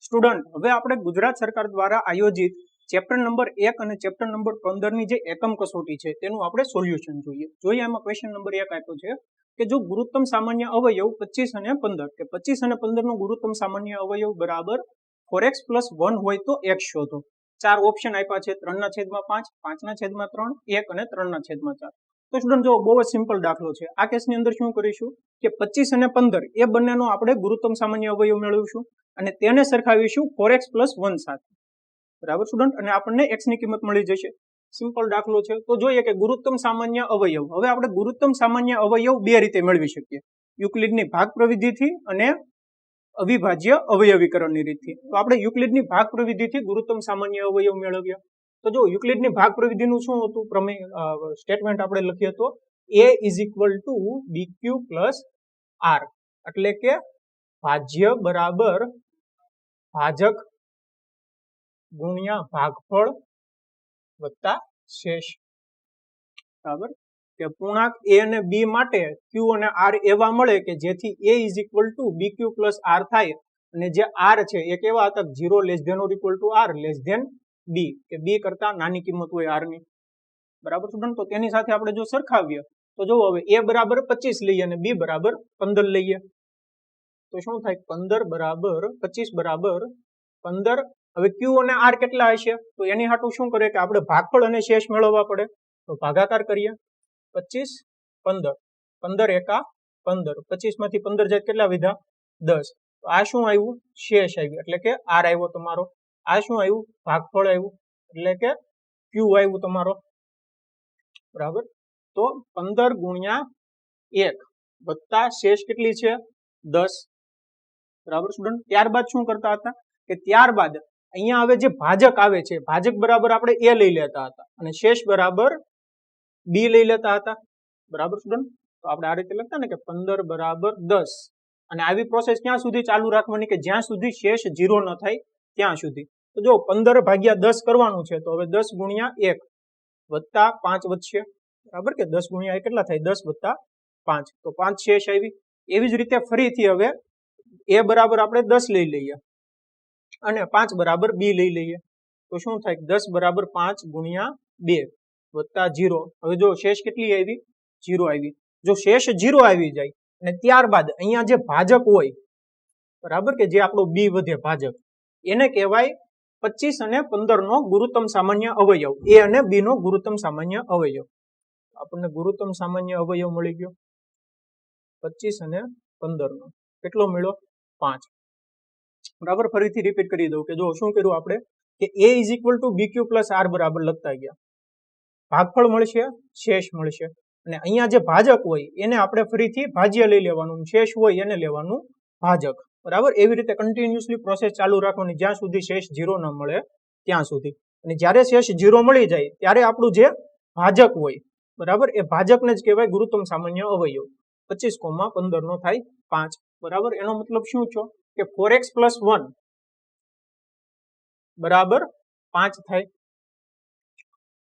Student, હવે આપણે ગુજરાત સરકાર દ્વારા આયોજિત ચેપ્ટર નંબર 1 અને ચેપ્ટર નંબર 15 ની જે એકમ કસોટી છે તેનું આપણે સોલ્યુશન જોઈએ એમાં ક્વેશ્ચન નંબર 1 આપ્યો છે કે જો ગુરુત્તમ સામાન્ય અવયવ 25 અને 15 કે 25 અને 15 નો ગુરુત્તમ સામાન્ય અવયવ બરાબર 4x + 1 હોય તો x શોધો। ચાર ઓપ્શન આપ્યા છે 3/5, 5/3, 1 અને 3/4। તો સ્ટુડન્ટ જો બહુ જ સિમ્પલ દાખલો છે। આ કેસની અંદર શું કરીશું કે 25 અને 15 એ બંનેનો આપણે ગુરુત્તમ સામાન્ય અવયવ મેળવીશું અને તેને સરખાવીશું 4x + 1 સાથે, બરાબર સ્ટુડન્ટ, અને આપણને x ની કિંમત મળી જશે। સિમ્પલ દાખલો છે। તો જોઈએ કે ગુરુત્તમ સામાન્ય અવયવ, હવે આપણે ગુરુત્તમ સામાન્ય અવયવ બે રીતે મેળવી શકીએ, યુક્લિડની ભાગ પ્રવિધિથી અને અવિભાજ્ય અવયવીકરણની રીતથી। તો આપણે યુક્લિડની ભાગ પ્રવિધિથી ગુરુત્તમ સામાન્ય અવયવ મેળવ્યા। તો જો યુક્લિડની ભાગ પ્રવિધિનું શું હતું પ્રમેય સ્ટેટમેન્ટ આપણે લખીએ તો a = bq + r, એટલે કે ભાજ્ય બરાબર ભાજક ગુણ્યા ભાગફળ વત્તા શેષ, બરાબર કે પૂર્ણાંક a અને b માટે q અને r એવા મળે કે જેથી a = bq + r થાય અને જે r છે એ કેવા હતા 0 < r b, કે b કરતા નાની કિંમત હોય r ની, બરાબર સ્ટુડન્ટ। તો તેની સાથે આપણે જો સરખાવીએ તો જો હવે a બરાબર 25 લઈએ અને b બરાબર 15 લઈએ તો શું થાય 15 બરાબર 25 બરાબર 15। હવે q અને r કેટલા હશે તો એની હાટુ શું કરે કે આપણે ભાગફળ અને શેષ મેળવવા પડે, તો ભાગાકાર કરીએ 25 15, 15 એકા 15, 25 માંથી 15 જાય કેટલા વિધા 10। તો આ શું આવ્યું શેષ આવ્યું એટલે કે r આવ્યો તમારો, આ શું આવ્યું ભાગફળ આવ્યું એટલે કે q આવ્યું તમારો, બરાબર। તો 15 ગુણ્યા 1 વત્તા શેષ કેટલી છે 10, બરાબર સ્ટુડન્ટ। ત્યારબાદ શું કરતા હતા કે ત્યારબાદ અહીંયા હવે જે ભાજક આવે છે, ભાજક બરાબર આપણે a લઈ લેતા હતા અને શેષ બરાબર b લઈ લેતા હતા, બરાબર સ્ટુડન્ટ। તો આપણે આ રીતે લખતા ને કે 15 બરાબર 10 અને આવી પ્રોસેસ ક્યાં સુધી ચાલુ રાખવાની કે જ્યાં સુધી શેષ 0 ન થાય ત્યાં સુધી। તો જો 15 ભાગ્યા 10 કરવાનું છે તો હવે 10 ગુણ્યા 1 વત્તા 5 વધશે, બરાબર કે 10 ગુણ્યા 1 કેટલા થાય 10 વત્તા 5, તો 5 શેષ આવી। એવી જ રીતે ફરીથી હવે a બરાબર આપણે 10 લઈ લઈએ અને 5 બરાબર b લઈ લઈએ તો શું થાય 10 બરાબર 5 ગુણ્યા 2 વત્તા 0। હવે જો શેષ કેટલી આવી 0 આવી। જો શેષ 0 આવી જાય અને ત્યારબાદ અહીંયા જે ભાજક હોય, બરાબર કે જે આપણો b વધે ભાજક, એને કહેવાય 25 અને 15 નો ગુરુત્તમ સામાન્ય અવયવ, a અને b નો ગુરુત્તમ સામાન્ય અવયવ। આપણને ગુરુત્તમ સામાન્ય અવયવ મળી ગયો 25 અને 15 નો, કેટલો મળ્યો 5, બરાબર। ફરીથી રિપીટ કરી દઉં કે જો શું કર્યું આપણે કે a = bq + r બરાબર લખતા ગયા, ભાગફળ મળશે શેષ મળશે અને અહીંયા જે ભાજક હોય એને આપણે ફરીથી ભાજ્ય લઈ લેવાનું, શેષ હોય એને લેવાનું ભાજક, બરાબર। એવી રીતે કન્ટિન્યુઅસલી પ્રોસેસ ચાલુ રાખવાની જ્યાં સુધી શેષ 0 ન મળે ત્યાં સુધી, અને જ્યારે શેષ 0 મળી જાય ત્યારે આપણું જે ભાજક હોય, બરાબર, એ ભાજકને જ કહેવાય ગુરુત્તમ સામાન્ય અવયવ। 25, 15 નો થાય 5, બરાબર। એનો મતલબ શું થયો કે 4x + 1 બરાબર 5 થાય।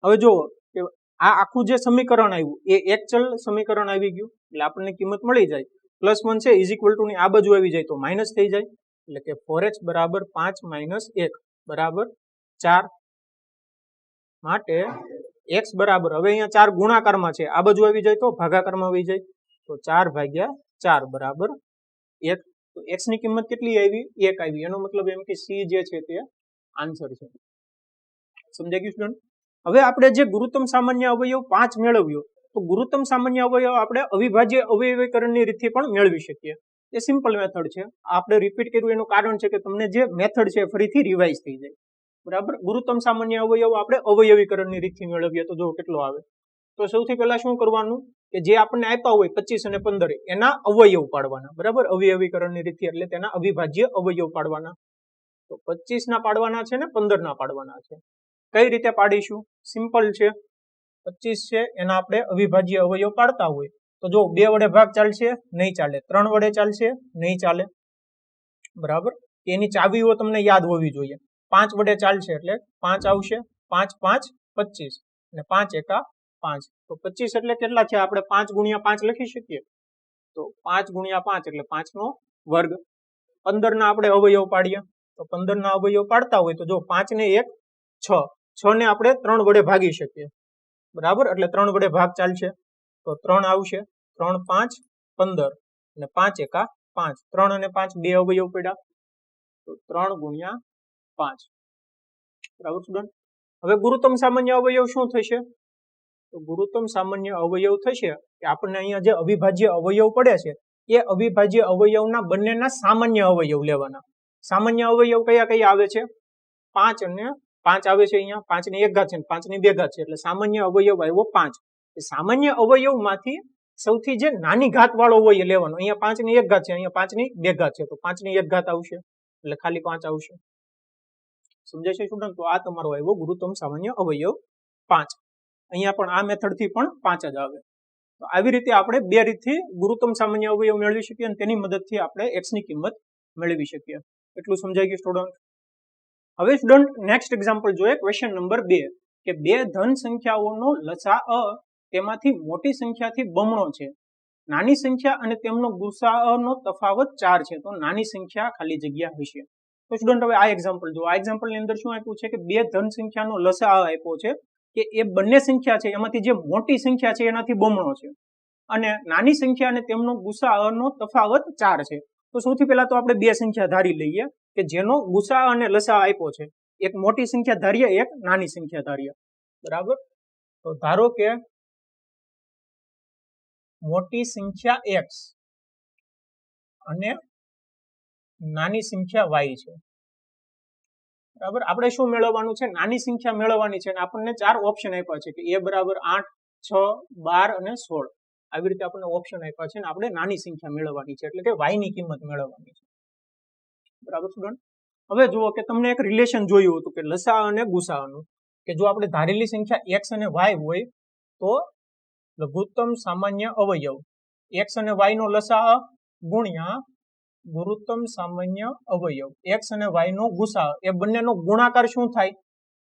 હવે જુઓ કે આ આખું જે સમીકરણ આવ્યું એ એક ચલ સમીકરણ આવી ગયું એટલે આપણને કિંમત મળી જાય, +1 છે = ની આ બાજુ આવી જાય તો માઇનસ થઈ જાય એટલે કે 4x બરાબર 5 - 1 બરાબર 4, માટે x બરાબર, હવે અહીંયા 4 ગુણાકારમાં છે આ બાજુ આવી જાય તો ભાગાકારમાં આવી જાય તો 4/4 બરાબર 1। તો x ની કિંમત કેટલી આવી 1 આવી, એનો મતલબ એમ કે c જે છે તે આન્સર છે, સમજાઈ ગયું સ્ટુડન્ટ। હવે આપણે જે ગુરુત્તમ સામાન્ય અવયવ 5 મેળવ્યો તો ગુરુત્તમ સામાન્ય અવયવ આપણે અવિભાજ્ય અવયવીકરણની રીતથી પણ મેળવી શકીએ, એ સિમ્પલ મેથડ છે। આપણે રિપીટ કર્યું એનું કારણ છે કે તમને જે મેથડ છે ફરીથી રિવાઇઝ થઈ જાય, બરાબર। ગુરુત્તમ સામાન્ય અવયવ આપણે અવયવીકરણની રીતથી મેળવીએ તો જો કેટલો આવે, તો સૌથી પહેલા શું કરવાનું કે જે આપણને આપ્યા હોય 25 અને 15 એના અવયવ પાડવાના, બરાબર, અવયવીકરણની રીતથી એટલે તેના અવિભાજ્ય અવયવ પાડવાના। તો 25 ના પાડવાના છે ને 15 ના પાડવાના છે, કઈ રીતે પાડીશું સિમ્પલ છે, 25 છે એના આપણે અવિભાજ્ય અવયવ પાડતા હોય તો જો 2 વડે ભાગ ચાલશે નહીં ચાલે, 3 વડે ચાલશે નહીં ચાલે, બરાબર। એની ચાવીઓ તમને યાદ હોવી જોઈએ, 5 વડે ચાલશે એટલે 5 આવશે, 5 5 25 અને 5 એકા 5, તો 25 એટલે કેટલા છે આપણે 5 ગુણ્યા 5 લખી શકીએ, તો 5 ગુણ્યા 5 એટલે 5 નો વર્ગ। 15 ના આપણે અવયવ પાડીએ તો 15 ના અવયવ પાડતા હોય તો જો 5 ને 1 6, 6 ને આપણે 3 વડે ભાગી શકીએ, બરાબર, એટલે 3 વડે ભાગ ચાલશે તો 3 આવશે, 3 5 15 અને 5 એકા 5, 3 અને 5 બે અવયવ પડ્યા તો 3 ગુણ્યા 5, બરાબર સ્ટુડન્ટ. હવે ગુરુત્તમ સામાન્ય અવયવ શું થશે? તો ગુરુત્તમ સામાન્ય અવયવ થશે કે આપણને અહીંયા જે અવિભાજ્ય અવયવ પડે છે એ અવિભાજ્ય અવયવના બંનેના સામાન્ય અવયવ લેવાના. સામાન્ય અવયવ કયા કયા આવે છે? 5 અને 5 આવે છે અહીંયા, 5 ની 1 ઘાત છે અને 5 ની 2 ઘાત છે, એટલે સામાન્ય અવયવ આવ્યો 5. સામાન્ય અવયવમાંથી સૌથી જે નાની ઘાત વાળો હોય એ લેવાનો. અહીંયા 5 ની 1 ઘાત છે, અહીંયા 5 ની 2 ઘાત છે, તો 5 ની 1 ઘાત આવશે એટલે ખાલી 5 આવશે. સમજાય છે સ્ટુડન્ટ? તો આ તમારો આવ્યો ગુરુત્તમ સામાન્ય અવયવ 5. અહીંયા પણ આ મેથડ થી પણ 5 જ આવે. તો આવી રીતે આપણે બે રીતથી ગુરુત્તમ સામાન્ય અવયવ મેળવી શકીએ અને તેની મદદથી આપણે x ની કિંમત મેળવી શકીએ. એટલું સમજાઈ ગયું સ્ટુડન્ટ? હવે સ્ટુડન્ટ નેક્સ્ટ એક્ઝામ્પલ જોઈએ, ક્વેશ્ચન નંબર 2 કે બે ધન સંખ્યાઓનો લસાઅ તેમાંથી મોટી સંખ્યાથી બમણો છે, નાની સંખ્યા અને તેમનો ગુસાઅનો તફાવત 4 છે, તો નાની સંખ્યા ખાલી જગ્યા હશે. તો સ્ટુડન્ટ હવે આ એક્ઝામ્પલ જો, આ એક્ઝામ્પલ ની અંદર શું આપ્યું છે કે બે ધન સંખ્યાનો લસાઅ આપ્યો છે કે એ બંને સંખ્યા છે એમાંથી જે મોટી સંખ્યા છે એનાથી બમણો છે અને નાની સંખ્યા અને તેમનો ગુસાઅનો તફાવત 4 છે. તો સૌથી પહેલા તો આપણે બે સંખ્યા ધારી લઈએ કે જેનો ગુસાઅ અને લસાઅ આપ્યો છે. એક મોટી સંખ્યા ધારીએ, એક નાની સંખ્યા ધારીએ, બરાબર. તો ધારો કે મોટી સંખ્યા x અને નાની સંખ્યા y છે, બરાબર. આપણે શું મેળવવાનું છે? નાની સંખ્યા મેળવવાની છે અને આપણને 4 ઓપ્શન આપ્યા છે કે a બરાબર 8, 6, 12 અને 16. આવી રીતે આપણને ઓપ્શન આપ્યા છે અને આપણે નાની સંખ્યા મેળવવાની છે, એટલે કે y ની કિંમત મેળવવાની છે, બરાબર સ્ટુડન્ટ. હવે જુઓ કે તમને એક રિલેશન જોયું હતું કે લસાઅ અને ગુસાઅનું, કે જો આપણે ધારેલી સંખ્યા x અને y હોય તો લઘુત્તમ સામાન્ય અવયવ x અને y નો લસાઅ ગુણ્યા ગુરુત્તમ સામાન્ય અવયવ x અને y નો ગુસાઅ, એ બંનેનો ગુણાકાર શું થાય?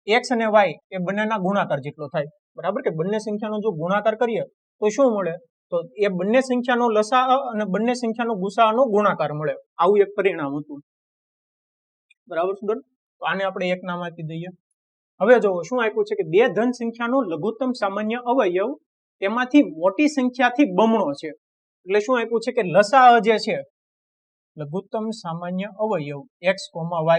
x અને y એ બંનેના ગુણાકાર જેટલો થાય, બરાબર. કે બંને સંખ્યાનો જો ગુણાકાર કરીએ તો શું મળે? તો એ બંને સંખ્યાનો લસાઅ અને બંને સંખ્યાનો ગુસાઅનો ગુણાકાર મળે. આવું એક પરિણામ હતું, બરાબર સ્ટુડન્ટ. તો આને આપણે એક નામ આપી દઈએ. હવે જો શું આપ્યું છે કે બે ધન સંખ્યાનો લઘુત્તમ સામાન્ય અવયવ તેમાંથી મોટી સંખ્યાથી બમણો છે, એટલે શું આપ્યું છે કે લસાઅ જે છે લઘુત્તમ સામાન્ય અવયવ x,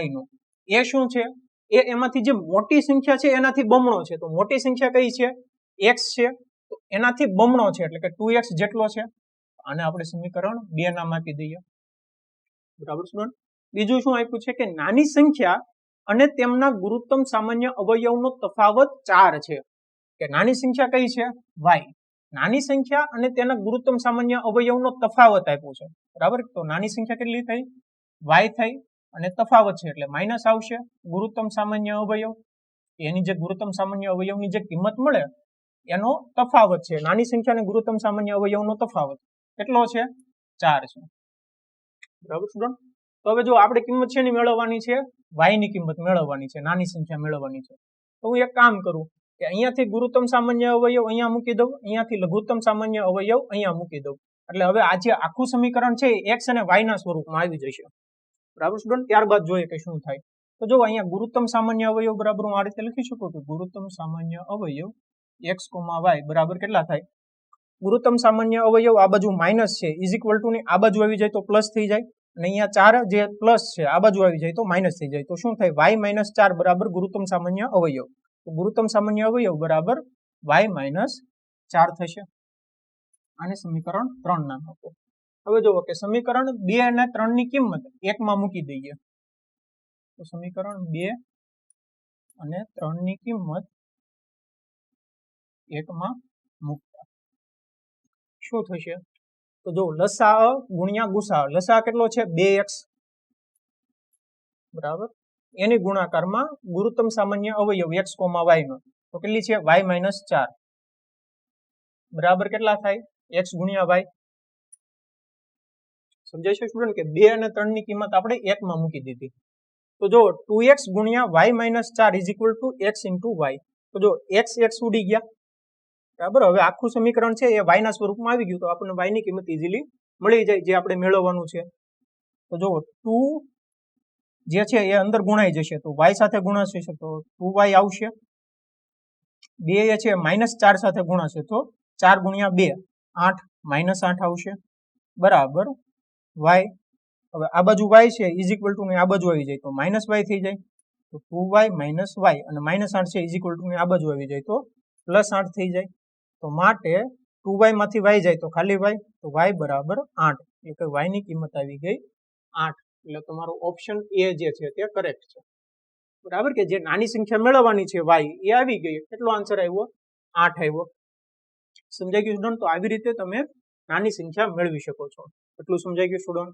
y નો એ શું છે? એ એમાંથી જે મોટી સંખ્યા છે એનાથી બમણો છે. તો મોટી સંખ્યા કઈ છે? x છે, તો એનાથી બમણો છે એટલે કે 2x જેટલો છે. આને આપણે સમીકરણ 2 નામ આપી દઈએ, બરાબર સ્ટુડન્ટ. બીજું શું આપ્યું છે કે નાની સંખ્યા અને તેમના ગુરુત્તમ સામાન્ય અવયવનો તફાવત 4 છે, કે નાની સંખ્યા કઈ છે? y. નાની સંખ્યા અને તેના ગુરુત્તમ સામાન્ય અવયવનો તફાવત આપ્યો છે, બરાબર. તો નાની સંખ્યા કેટલી થઈ? y થઈ અને તફાવત છે એટલે માઇનસ આવશે ગુરુત્તમ સામાન્ય અવયવ, એની જે ગુરુત્તમ સામાન્ય અવયવની જે કિંમત મળે એનો તફાવત છે. નાની સંખ્યા અને ગુરુત્તમ સામાન્ય અવયવનો તફાવત કેટલો છે? 4 છે, બરાબર સ્ટુડન્ટ. તો હવે જો આપણે કિંમત છે ની મેળવવાની છે, y ની કિંમત મેળવવાની છે, નાની સંખ્યા મેળવવાની છે. તો હું એક કામ કરું કે અહીંયાથી ગુરુત્તમ સામાન્ય અવયવ અહીંયા મૂકી દઉં, અહીંયાથી લઘુત્તમ સામાન્ય અવયવ અહીંયા મૂકી દઉં, એટલે હવે આ જે આખું સમીકરણ છે એ x અને y ના સ્વરૂપમાં આવી જશે, બરાબર સ્ટુડન્ટ. ત્યારબાદ જોઈએ કે શું થાય. તો જો અહીંયા ગુરુત્તમ સામાન્ય અવયવ બરાબર હું આ રીતે લખી શકું કે ગુરુત્તમ સામાન્ય અવયવ x, y બરાબર કેટલા થાય? ગુરુત્તમ સામાન્ય અવયવ આ બાજુ માઇનસ છે, ઇઝ ઇક્વલ ટુ ની આ બાજુ આવી જાય તો પ્લસ થઈ જાય, અને અહીંયા 4 જે પ્લસ છે આ બાજુ આવી જાય તો માઇનસ થઈ જાય. તો શું થાય? y - 4 બરાબર ગુરુત્તમ સામાન્ય અવયવ. તો ગુરુત્તમ સામાન્ય અવયવ બરાબર y - 4 થશે. આને સમીકરણ 3 નામ આપો. હવે જુઓ કે સમીકરણ 2 અને 3 ની કિંમત 1 માં મૂકી દઈએ. તો સમીકરણ 2 અને 3 ની કિંમત 1 માં મૂકતા શું થશે? તો જો લસાઅ ગુણ્યા ગુસાઅ, લસાઅ કેટલો છે? 2x, બરાબર. એની ગુણાકારમાં ગુરુત્તમ સામાન્ય અવયવ x, y નો તો કેટલી છે? y - 4 બરાબર કેટલા થાય? x ગુણ્યા y. સમજાય છે સ્ટુડન્ટ કે 2 અને 3 ની કિંમત આપણે 1 માં મૂકી દીધી. તો જો 2x ગુણ્યા y - 4 is equal to x into y. તો જો x ઉડી ગયા, બરાબર. હવે આખું સમીકરણ છે એ y ના સ્વરૂપમાં આવી ગયું, તો આપણને y ની કિંમત ઇઝીલી મળી જાય જે આપણે મેળવવાનું છે. તો જો જે છે એ અંદર ગુણાઈ જશે તો y સાથે ગુણાશે તો 2y આવશે. 2 એ છે -4 સાથે ગુણાશે તો 4 ગુણ્યા 2 8 -8 આવશે બરાબર y. હવે આ બાજુ y છે ઇઝ ઇક્વલ ટુ આ બાજુ આવી જાય તો -y થઈ જાય તો 2y - y અને -8 છે ઇઝ ઇક્વલ ટુ આ બાજુ આવી જાય તો +8 થઈ જાય. તો માટે 2y માંથી y જાય તો ખાલી y તો y બરાબર 8 એટલે y ની કિંમત આવી ગઈ 8. એટલે તમારો ઓપ્શન એ જે છે તે કરેક્ટ છે બરાબર કે જે નાની સંખ્યા મેળવવાની છે y એ આવી ગઈ. કેટલો આન્સર આવ્યો 8 આવ્યો. સમજાઈ ગયું સ્ટુડન્ટ? તો આવી રીતે તમે નાની સંખ્યા મેળવી શકો છો. એટલું સમજાઈ ગયું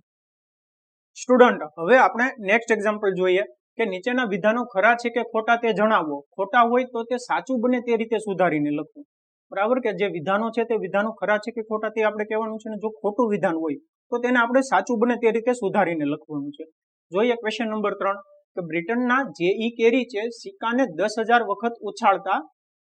સ્ટુડન્ટ? હવે આપણે નેક્સ્ટ એક્ઝામ્પલ જોઈએ કે નીચેના વિધાનો ખરા છે કે ખોટા તે જણાવો. ખોટા હોય તો તે સાચું બને તે રીતે સુધારીને લખવું બરાબર કે જે વિધાનો છે તે વિધાનો ખરા છે કે ખોટા તે આપણે કહેવાનું છે ને જો ખોટું વિધાન હોય તો તેને આપણે સાચું બને તે રીતે સુધારીને લખવાનું છે. જોઈએ ક્વેશ્ચન નંબર 3 કે બ્રિટનના જે.ઈ. કેરી છે સિક્કાને 10,000 વખત ઉછાળતા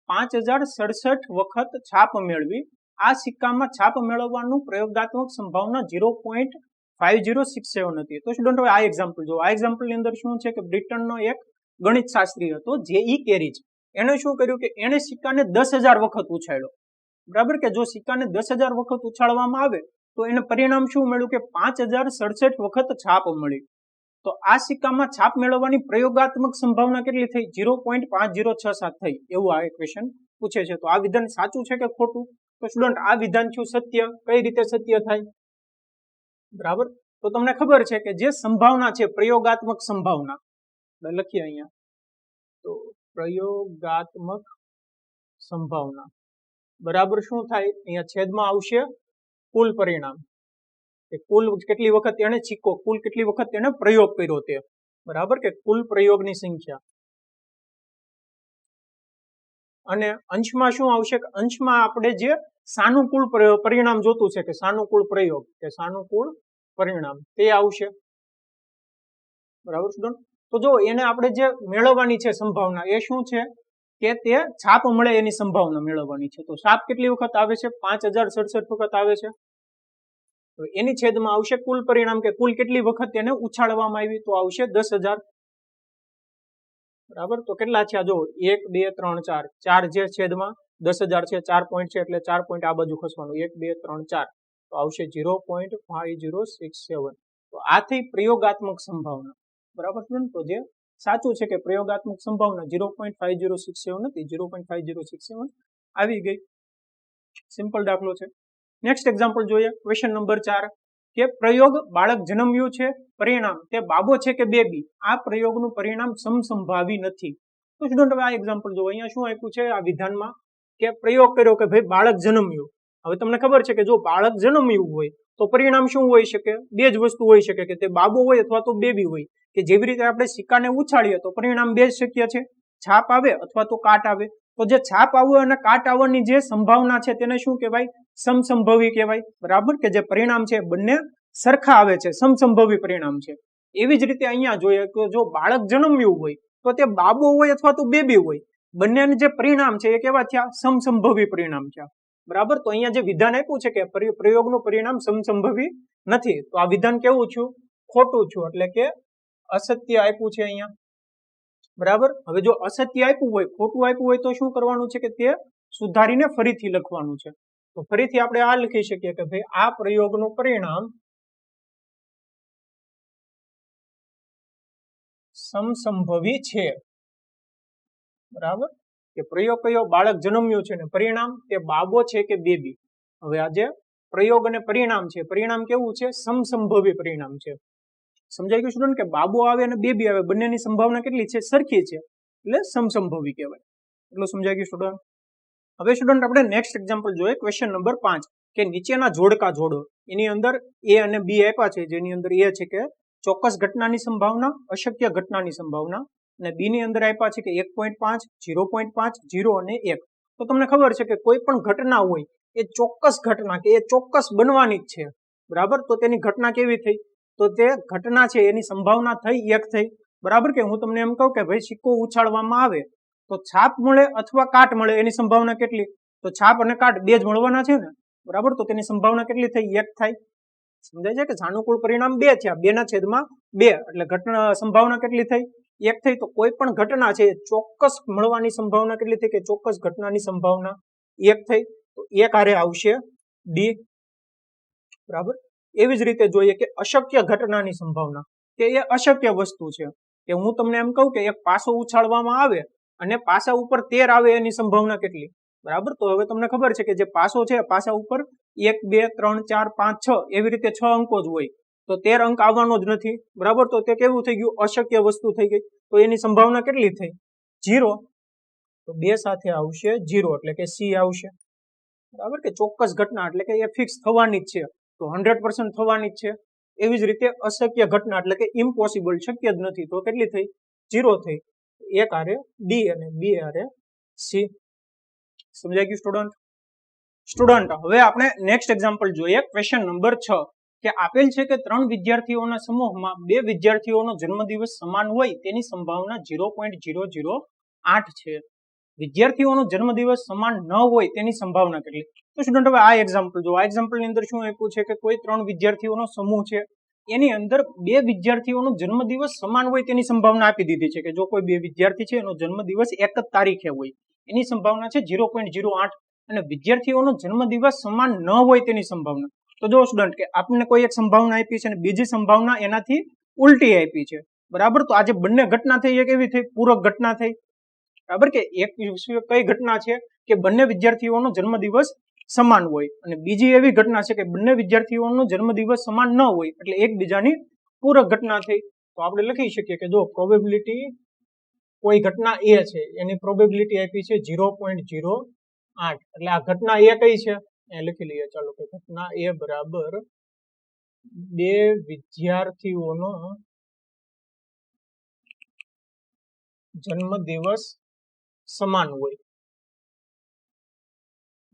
5,067 વખત છાપ મેળવી. આ સિક્કામાં છાપ મેળવવાનું પ્રયોગાત્મક સંભાવના 0.5067 હતી. તો સ્ટુડન્ટ હવે આ એક્ઝામ્પલ જો આ એક્ઝામ્પલની અંદર શું છે કે બ્રિટનનો એક ગણિત શાસ્ત્રી હતો જે.ઈ. કેરી છે. એને શું કર્યું કે એને સિક્કાને 10,000 વખત ઉછાળ્યો બરાબર કે જો સિક્કાને 10,000 વખત ઉછાળવામાં આવે તો એને પરિણામ શું મળ્યું કે 5,067 વખત છાપ મળી. તો આ સિક્કામાં છાપ મેળવવાની પ્રયોગાત્મક સંભાવના કેટલી થઈ 0.5067 થઈ એવું આ ક્વેશ્ચન પૂછે છે. તો આ વિધાન સાચું છે કે ખોટું? તો સ્ટુડન્ટ આ વિધાન શું સત્ય? કઈ રીતે સત્ય થાય બરાબર? તો તમને ખબર છે કે જે સંભાવના છે પ્રયોગાત્મક સંભાવના લખીએ અહીંયા તો પ્રયોગાત્મક સંભાવના બરાબર શું થાય અહીંયા છેદમાં આવશે કુલ પરિણામ કે કુલ કેટલી વખત એને સિક્કો કુલ કેટલી વખત એને પ્રયોગ કર્યો તે બરાબર કે કુલ પ્રયોગની સંખ્યા. અને અંશમાં શું આવશે કે અંશમાં આપણે જે સાનુકૂળ પરિણામ જોતું છે કે સાનુકૂળ પ્રયોગ કે સાનુકૂળ પરિણામ તે આવશે બરાબર સ્ટુડન્ટ? તો જો એને આપણે જે મેળવવાની છે સંભાવના એ શું છે કે તે છાપ મળે એની સંભાવના મેળવવાની છે. તો છાપ કેટલી વખત આવે છે 5,067 વખત આવે છે. તો એની છેદમાં આવશે કુલ પરિણામ કે કુલ કેટલી વખત તેને ઉછાળવામાં આવી તો આવશે 10,000 બરાબર. તો કેટલા છે જો 1 2 3 4 4 જે છેદમાં 10,000 છે 4 પોઈન્ટ છે એટલે 4 પોઈન્ટ આ બાજુ ખસવાનું 1 2 3 4 તો આવશે 0.5067. તો આ થઈ પ્રયોગાત્મક સંભાવના બરાબર. તો જે સાચું છે કે પ્રયોગાત્મક સંભાવના 0.5067 નથી 0.5067 આવી ગઈ. સિમ્પલ દાખલો છે. નેક્સ્ટ એક્ઝામ્પલ જોઈએ ક્વેશ્ચન નંબર 4 કે પ્રયોગ બાળક જન્મ્યું છે પરિણામ તે બાબો છે કે બેબી. આ પ્રયોગનું પરિણામ સમસંભાવી નથી. તો સ્ટુડન્ટ હવે આ એક્ઝામ્પલ જો અહીંયા શું આપ્યું છે આ વિધાનમાં કે પ્રયોગ કર્યો કે ભાઈ બાળક જન્મ્યું. હવે તમને ખબર છે કે જો બાળક જન્મ્યું હોય તો પરિણામ શું હોઈ શકે? બે જ વસ્તુ હોઈ શકે કે તે બાબો હોય અથવા તો બેબી હોય. કે જેવી રીતે આપણે સિક્કાને ઉછાળીએ તો પરિણામ બે જ શક્ય છે છાપ આવે અથવા તો કાટ આવે. તો જે છાપ આવવા અને કાટ આવવાની જે સંભાવના છે તેને શું કહેવાય? સમસંભવી કહેવાય બરાબર કે જે પરિણામ છે બંને સરખા આવે છે સમસંભવી પરિણામ છે. એવી જ રીતે અહીંયા જોઈએ કે જો બાળક જન્મ્યું હોય તો તે બાબો હોય અથવા તો બેબી હોય બંનેને જે પરિણામ છે એ કેવા થયા? સમસંભવી પરિણામ થયા બરાબર. તો અહીંયા જે વિધાન આપ્યું છે કે પ્રયોગનું પરિણામ સમસંભવી નથી તો આ વિધાન કેવું છું? ખોટું છું એટલે કે અસત્ય આપ્યું છે અહીંયા બરાબર. હવે જો અસત્ય આપ્યું હોય ખોટું આપ્યું હોય તો શું કરવાનું છે કે તે સુધારીને ફરીથી લખવાનું છે. તો ફરીથી આપણે આ લખી શકીએ કે ભાઈ આ પ્રયોગનું પરિણામ સમસંભવી છે બરાબર. કે પ્રયોગ કયો? બાળક જન્મ્યું છે ને પરિણામ તે બાબો છે કે બેબી. હવે આ જે પ્રયોગ અને પરિણામ છે પરિણામ કેવું છે? સમસંભવી પરિણામ છે. સમજાઈ ગયું સ્ટુડન્ટ કે બાબો આવે અને બેબી આવે બંનેની સંભાવના કેટલી છે? સરખી છે એટલે સમસંભવી કહેવાય. એટલું સમજાઈ ગયું સ્ટુડન્ટ? હવે સ્ટુડન્ટ આપણે નેક્સ્ટ એક્ઝામ્પલ જોઈએ ક્વેશ્ચન નંબર 5 કે નીચેના જોડકા જોડો. એની અંદર એ અને બી આપ્યા છે જેની અંદર એ છે કે ચોક્કસ ઘટનાની સંભાવના અશક્ય ઘટનાની સંભાવના અને બી ની અંદર આપ્યા છે કે 1.5 0.5 0 અને 1. તો તમને ખબર છે કે કોઈ પણ ઘટના હોય એ ચોક્કસ ઘટના કે એ ચોક્કસ બનવાની જ છે બરાબર. તો તેની ઘટના કેવી થઈ? તો તે ઘટના છે એની સંભાવના થઈ 1 થઈ બરાબર. કે હું તમને એમ કહું કે ભાઈ સિક્કો ઉછાળવામાં આવે તો છાપ મળે અથવા કાટ મળે એની સંભાવના કેટલી? તો છાપ અને કાટ બે જ મળવાના છે ને બરાબર. તો તેની સંભાવના કેટલી થઈ? 1 થાય સમજાય છે કે સાનુકૂળ પરિણામ 2 થયા, 2/2 એટલે ઘટના સંભાવના કેટલી થઈ? 1 થઈ. તો કોઈ પણ ઘટના છે ચોક્કસ મળવાની સંભાવના કેટલી થઈ? કે ચોક્કસ ઘટનાની સંભાવના 1 થઈ. તો 1 હારે આવશે ડી. બરાબર. એવી જ રીતે જોઈએ કે અશક્ય ઘટનાની સંભાવના, કે એ અશક્ય વસ્તુ છે, કે હું તમને એમ કહું કે એક પાસો ઉછાળવામાં આવે અને પાસા ઉપર 13 આવે, એની સંભાવના કેટલી? બરાબર. તો હવે તમને ખબર છે કે જે પાસો છે, પાસા ઉપર 1 2 3 4 5 6 એવી રીતે 6 અંકો જ હોય, તો 13 અંક આવવાનો જ નથી. બરાબર. તો તે કેવું થઈ ગયું? અશક્ય વસ્તુ થઈ ગઈ. તો એની સંભાવના કેટલી થઈ? 0. તો 2 સાથે આવશે 0 એટલે કે સી આવશે. બરાબર. કે ચોક્કસ ઘટના એટલે કે એ ફિક્સ થવાની જ છે, તો 100% થવાની જ છે. એવી જ રીતે અશક્ય ઘટના એટલે કે ઇમ્પોસિબલ, શક્ય જ નથી, તો કેટલી થઈ? 0 થઈ. 1 હારે ડી અને 2 હારે સી. સમજાઈ ગયું સ્ટુડન્ટ? સ્ટુડન્ટ, હવે આપણે નેક્સ્ટ એક્ઝામ્પલ જોઈએ. ક્વેશ્ચન નંબર 6 કે આપેલ છે કે 3 વિદ્યાર્થીઓના સમૂહમાં 2 વિદ્યાર્થીઓનો જન્મદિવસ સમાન હોય તેની સંભાવના 0.008 છે. વિદ્યાર્થીઓનો જન્મદિવસ સમાન ન હોય તેની સંભાવના કેટલી? તો સ્ટુડન્ટ હવે આ એક્ઝામ્પલ જો, આ એક્ઝામ્પલ ની અંદર શું આપ્યું છે કે કોઈ 3 વિદ્યાર્થીઓનો સમૂહ છે, એની અંદર 2 વિદ્યાર્થીઓનો જન્મદિવસ સમાન હોય તેની સંભાવના આપી દીધી છે, કે જો કોઈ 2 વિદ્યાર્થી છે એનો જન્મદિવસ એક જ તારીખે હોય, એની સંભાવના છે 0.08. અને વિદ્યાર્થીઓનો જન્મદિવસ સમાન ન હોય તેની સંભાવના. તો જો સ્ટુડન્ટ કે આપણને કોઈ એક સંભાવના આપી છે અને બીજી સંભાવના એનાથી ઉલટી આપી છે. બરાબર. તો આજે બંને ઘટના થઈ, એક એવી થઈ પૂરક ઘટના થઈ. બરાબર. કે એક કઈ ઘટના છે કે બંને વિદ્યાર્થીઓનો જન્મદિવસ સમાન હોય, અને બીજી એવી ઘટના છે કે બંને વિદ્યાર્થીઓનો જન્મદિવસ સમાન ન હોય, એટલે એકબીજાની પૂરક ઘટના થઈ. તો આપણે લખી શકીએ કે જો પ્રોબેબિલિટી કોઈ ઘટના એ છે, એની પ્રોબેબિલિટી આપી છે 0.08. એટલે આ ઘટના એ કઈ છે એ લખી લઈએ. ચાલો કે ઘટના એ બરાબર 2 વિદ્યાર્થીઓનો જન્મદિવસ સમાન હોય.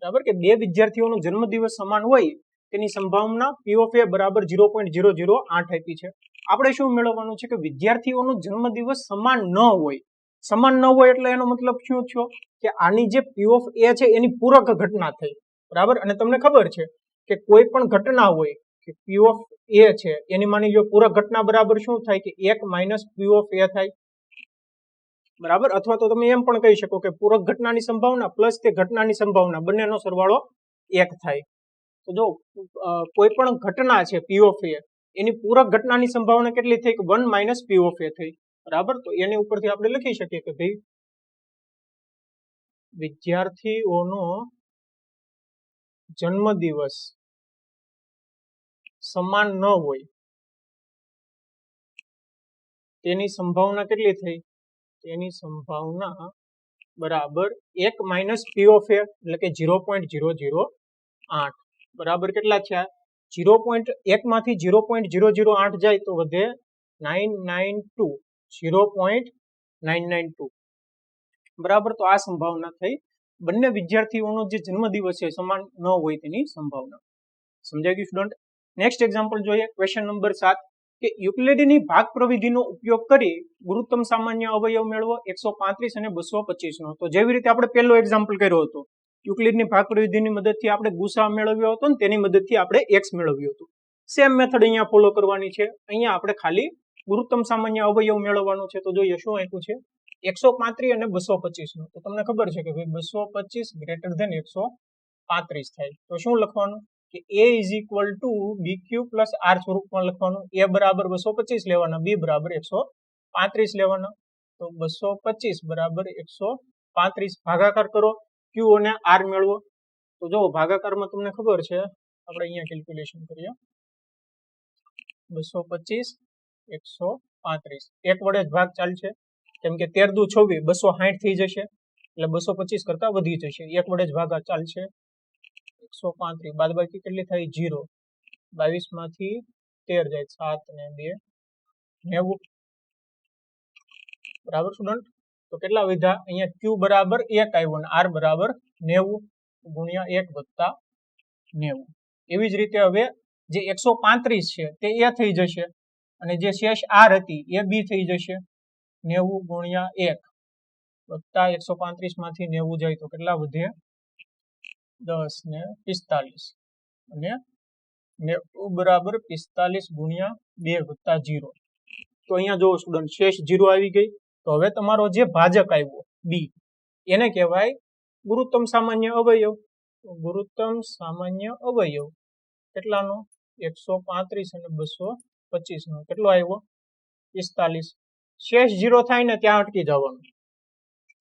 બરાબર. કે 2 વિદ્યાર્થીઓનો જન્મદિવસ સમાન હોય તેની સંભાવના P of A બરાબર 0.008 આપી છે. આપણે શું મેળવવાનું છે કે વિદ્યાર્થીઓનો જન્મદિવસ સમાન ન હોય. સમાન ન હોય એટલે એનો મતલબ શું થયો કે આની જે P of A છે એની પૂરક ઘટના થઈ. બરાબર. અને તમને ખબર છે કે કોઈ પણ ઘટના હોય કે P of A છે એની માની લો પૂરક ઘટના બરાબર શું થાય કે 1 માઇનસ P of A થાય. બરાબર. અથવા તો તમે એમ પણ કહી શકો કે પૂરક ઘટનાની સંભાવના પ્લસ તે ઘટનાની સંભાવના બંનેનો સરવાળો 1 થાય. તો જો કોઈ પણ ઘટના છે P of A, એની પૂરક ઘટનાની સંભાવના કેટલી થઈ કે 1 માઇનસ P of A થઈ. બરાબર. તો એની ઉપરથી આપણે લખી શકીએ કે ભાઈ વિદ્યાર્થીઓનો જન્મદિવસ સમાન ન હોય તેની સંભાવના કેટલી થઈ? તેની સંભાવના બરાબર 1 માઇનસ P of A એટલે કે 0.008. બરાબર કેટલા થયા? 0.1 માંથી 0.008 જાય તો વધે 992, 0.992. બરાબર. તો આ સંભાવના થઈ બંને વિદ્યાર્થીઓનો જે જન્મદિવસ છે સમાન ન હોય તેની સંભાવના. સમજાઈ ગયું સ્ટુડન્ટ? નેક્સ્ટ એક્ઝામ્પલ જોઈએ. ક્વેશ્ચન નંબર 7 કે યુક્લિડની ભાગ પ્રવિધિનો ઉપયોગ કરી ગુરુત્તમ સામાન્ય અવયવ મેળવો 135 અને 225 નો. તો જેવી રીતે આપણે પહેલો એક્ઝામ્પલ કર્યો હતો, યુક્લિડની ભાગ પ્રવિધિની મદદથી આપણે ગુસા મેળવ્યો હતો ને તેની મદદથી આપણે x મેળવ્યું હતું. સેમ મેથડ અહીંયા ફોલો કરવાની છે. અહીંયા આપણે ખાલી ગુરુત્તમ સામાન્ય અવયવ મેળવવાનું છે. તો જોઈએ શું આપ્યું છે 135 અને 225 નો. તો તમને ખબર છે કે ભાઈ 225 ગ્રેટર ધેન 135 થાય. તો શું લખવાનું કે a is equal to bq plus r સ્વરૂપમાં લખવાનું. a બરાબર 225 લેવાના, b બરાબર 135 લેવાના. તો 225 બરાબર 135 ભાગાકાર કરો, q અને r મેળવો. તો જો ભાગાકારમાં તમને ખબર છે, આપણે અહીંયા કેલ્ક્યુલેશન કરીએ. 225 135 એક વડે જ ભાગ ચાલશે, કેમ કે 13 દુ 26 260 થઈ જશે, એટલે 225 કરતા વધી જશે. એક વડે જ ભાગા ચાલશે. 135 બાદબાકી કેટલી થાય 0. 22 માંથી 13 જાય 7 અને 2 90. બરાબર સ્ટુડન્ટ? તો કેટલા વધ્યા? અહીંયા q બરાબર 1 આવ્યો અને r બરાબર 90 ગુણ્યા 1 વત્તા 90. એવી જ રીતે હવે જે 135 છે તે a થઈ જશે અને જે શેષ r હતી એ b થઈ જશે. 90 ગુણ્યા 1 વત્તા 135 માંથી 90 જાય તો કેટલા વધે? 10 ને 45 અને ને 2 બરાબર 45 ગુણ્યા 2 વત્તા 0. તો અહીંયા જો સ્ટુડન્ટ શેષ 0 આવી ગઈ. તો હવે તમારો જે ભાજક આવ્યો બી એને કહેવાય ગુરુત્તમ સામાન્ય અવયવ. ગુરુત્તમ સામાન્ય અવયવ કેટલાનો 135 અને 225 નો કેટલો આવ્યો 45. શેષ 0 થાય ને ત્યાં અટકી જવાનું.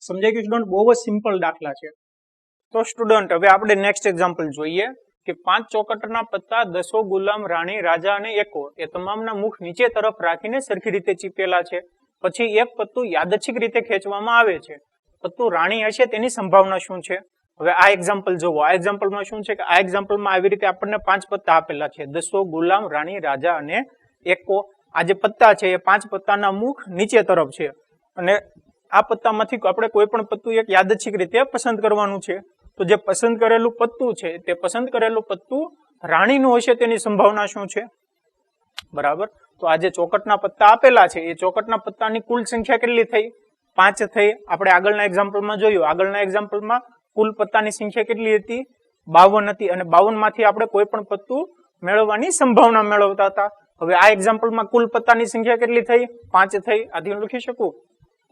સમજાઈ ગયું સ્ટુડન્ટ? બહુ જ સિમ્પલ દાખલા છે. તો સ્ટુડન્ટ હવે આપણે નેક્સ્ટ એક્ઝામ્પલ જોઈએ કે 5 ચોકટના પત્તા 10 ગુલામ, રાણી, રાજા અને એકો એ તમામના મુખ નીચે તરફ રાખીને સરખી રીતે ચીપેલા છે. પછી એક પત્તું યાદચ્છિક રીતે ખેંચવામાં આવે છે. પત્તું રાણી હશે તેની સંભાવના શું છે? હવે આ એક્ઝામ્પલ જોવો. આ એક્ઝામ્પલમાં શું છે કે આ એક્ઝામ્પલમાં આવી રીતે આપણને 5 પત્તા આપેલા છે. 10 ગુલામ, રાણી, રાજા અને એકો. આ જે પત્તા છે એ 5 પત્તાના મુખ નીચે તરફ છે અને આ પત્તામાંથી આપણે કોઈ પણ પત્તું એક યાદચ્છિક રીતે પસંદ કરવાનું છે. તો જે પસંદ કરેલું પત્તું છે તે પસંદ કરેલું પત્તું રાણીનું હશે તેની સંભાવના શું છે? બરાબર. તો આ જે ચોકટના પત્તા આપેલા છે એ ચોકટના પત્તાની કુલ સંખ્યા કેટલી થઈ? 5 થઈ. આપણે આગળના એક્ઝામ્પલમાં જોયું. આગળના એક્ઝામ્પલમાં કુલ પત્તાની સંખ્યા કેટલી હતી? 52 હતી અને 52 માંથી આપણે કોઈ પણ પત્તું મેળવવાની સંભાવના મેળવતા હતા. હવે આ એક્ઝામ્પલમાં કુલ પત્તાની સંખ્યા કેટલી થઈ? 5 થઈ. આથી લખી શકું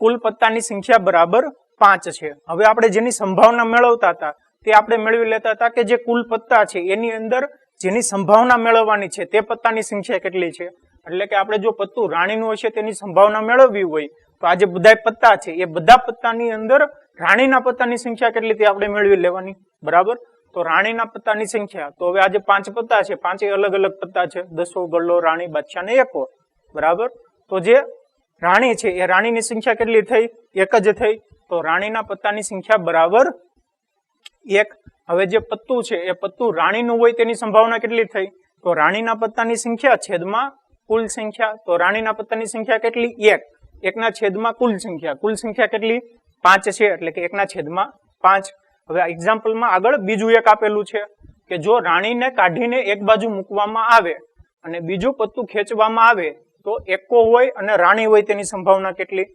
કુલ પત્તાની સંખ્યા બરાબર 5 છે. હવે આપણે જેની સંભાવના મેળવતા હતા તે આપણે મેળવી લેતા હતા કે જે કુલ પત્તા છે એની અંદર જેની સંભાવના મેળવવાની છે તે પત્તાની સંખ્યા કેટલી છે. એટલે કે આપણે જો પત્તું રાણીનું હશે તેની સંભાવના મેળવવી હોય તો આ જે બધા પત્તા છે એ બધા પત્તાની અંદર રાણીના પત્તાની સંખ્યા કેટલી તે આપણે મેળવી લેવાની. બરાબર. તો રાણીના પત્તાની સંખ્યા, તો હવે આ જે 5 પત્તા છે 5 અલગ અલગ પત્તા છે. 10 ગલ્લો, રાણી, બાદશાહ ને એકો. બરાબર. તો જે રાણી છે એ રાણીની સંખ્યા કેટલી થઈ? 1 જ થઈ. તો રાણીના પત્તાની સંખ્યા બરાબર 1. હવે જે પત્તું છે એ પત્તું રાણીનું હોય તેની સંભાવના કેટલી થઈ? તો રાણીના પત્તાની સંખ્યા છેદમાં કુલ સંખ્યા. તો રાણીના પત્તાની સંખ્યા કેટલી? 1. 1 ના છેદમાં કુલ સંખ્યા. કુલ સંખ્યા કેટલી? 5 છે એટલે કે 1 ના છેદમાં 5. હવે આ એક્ઝામ્પલમાં આગળ બીજું એક આપેલું છે કે જો રાણીને કાઢીને એક બાજુ મૂકવામાં આવે અને બીજું પત્તું ખેંચવામાં આવે તો એકો હોય અને રાણી હોય તેની સંભાવના કેટલી?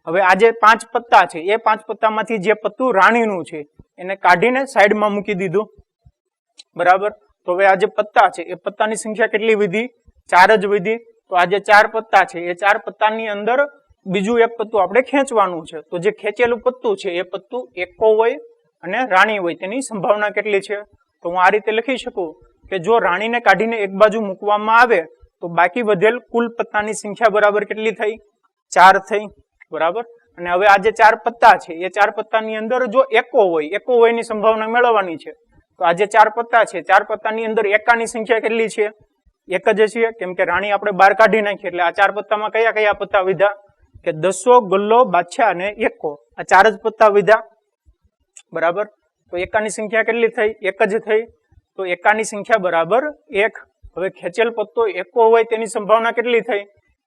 હવે આ જે 5 પત્તા છે એ 5 પત્તામાંથી જે પત્તું રાણીનું છે એને કાઢીને સાઈડમાં મૂકી દીધું. બરાબર. તો હવે આ જે પત્તા છે એ પત્તાની સંખ્યા કેટલી વધી? 4 જ વધી. તો આ જે 4 પત્તા છે એ 4 પત્તાની અંદર બીજું એક પત્તું આપણે ખેંચવાનું છે. તો જે ખેંચેલું પત્તું છે એ પત્તું એકો હોય અને રાણી હોય તેની સંભાવના કેટલી છે? તો હું આ રીતે લખી શકું કે જો રાણીને કાઢીને એક બાજુ મૂકવામાં આવે તો બાકી વધેલ કુલ પત્તાની સંખ્યા બરાબર કેટલી થઈ? 4 થઈ. બરાબર. અને હવે આ જે 4 પત્તા છે એ 4 પત્તાની અંદર જો એકો હોય ની સંભાવના મેળવવાની છે. તો આ જે 4 પત્તા છે 4 પત્તાની અંદર એકાની સંખ્યા કેટલી છે? 1 જ છે. કેમ કે રાણી આપણે બહાર કાઢી નાખી એટલે આ 4 પત્તામાં કયા કયા પત્તા વધ્યા? કે 10 ગલ્લો, બાદશાહ અને એકો. આ 4 જ પત્તા વધ્યા. બરાબર. તો એકાની સંખ્યા કેટલી થઈ? 1 જ થઈ. તો એકાની સંખ્યા બરાબર 1. હવે ખેંચેલ પત્તો એકો હોય તેની સંભાવના કેટલી થઈ?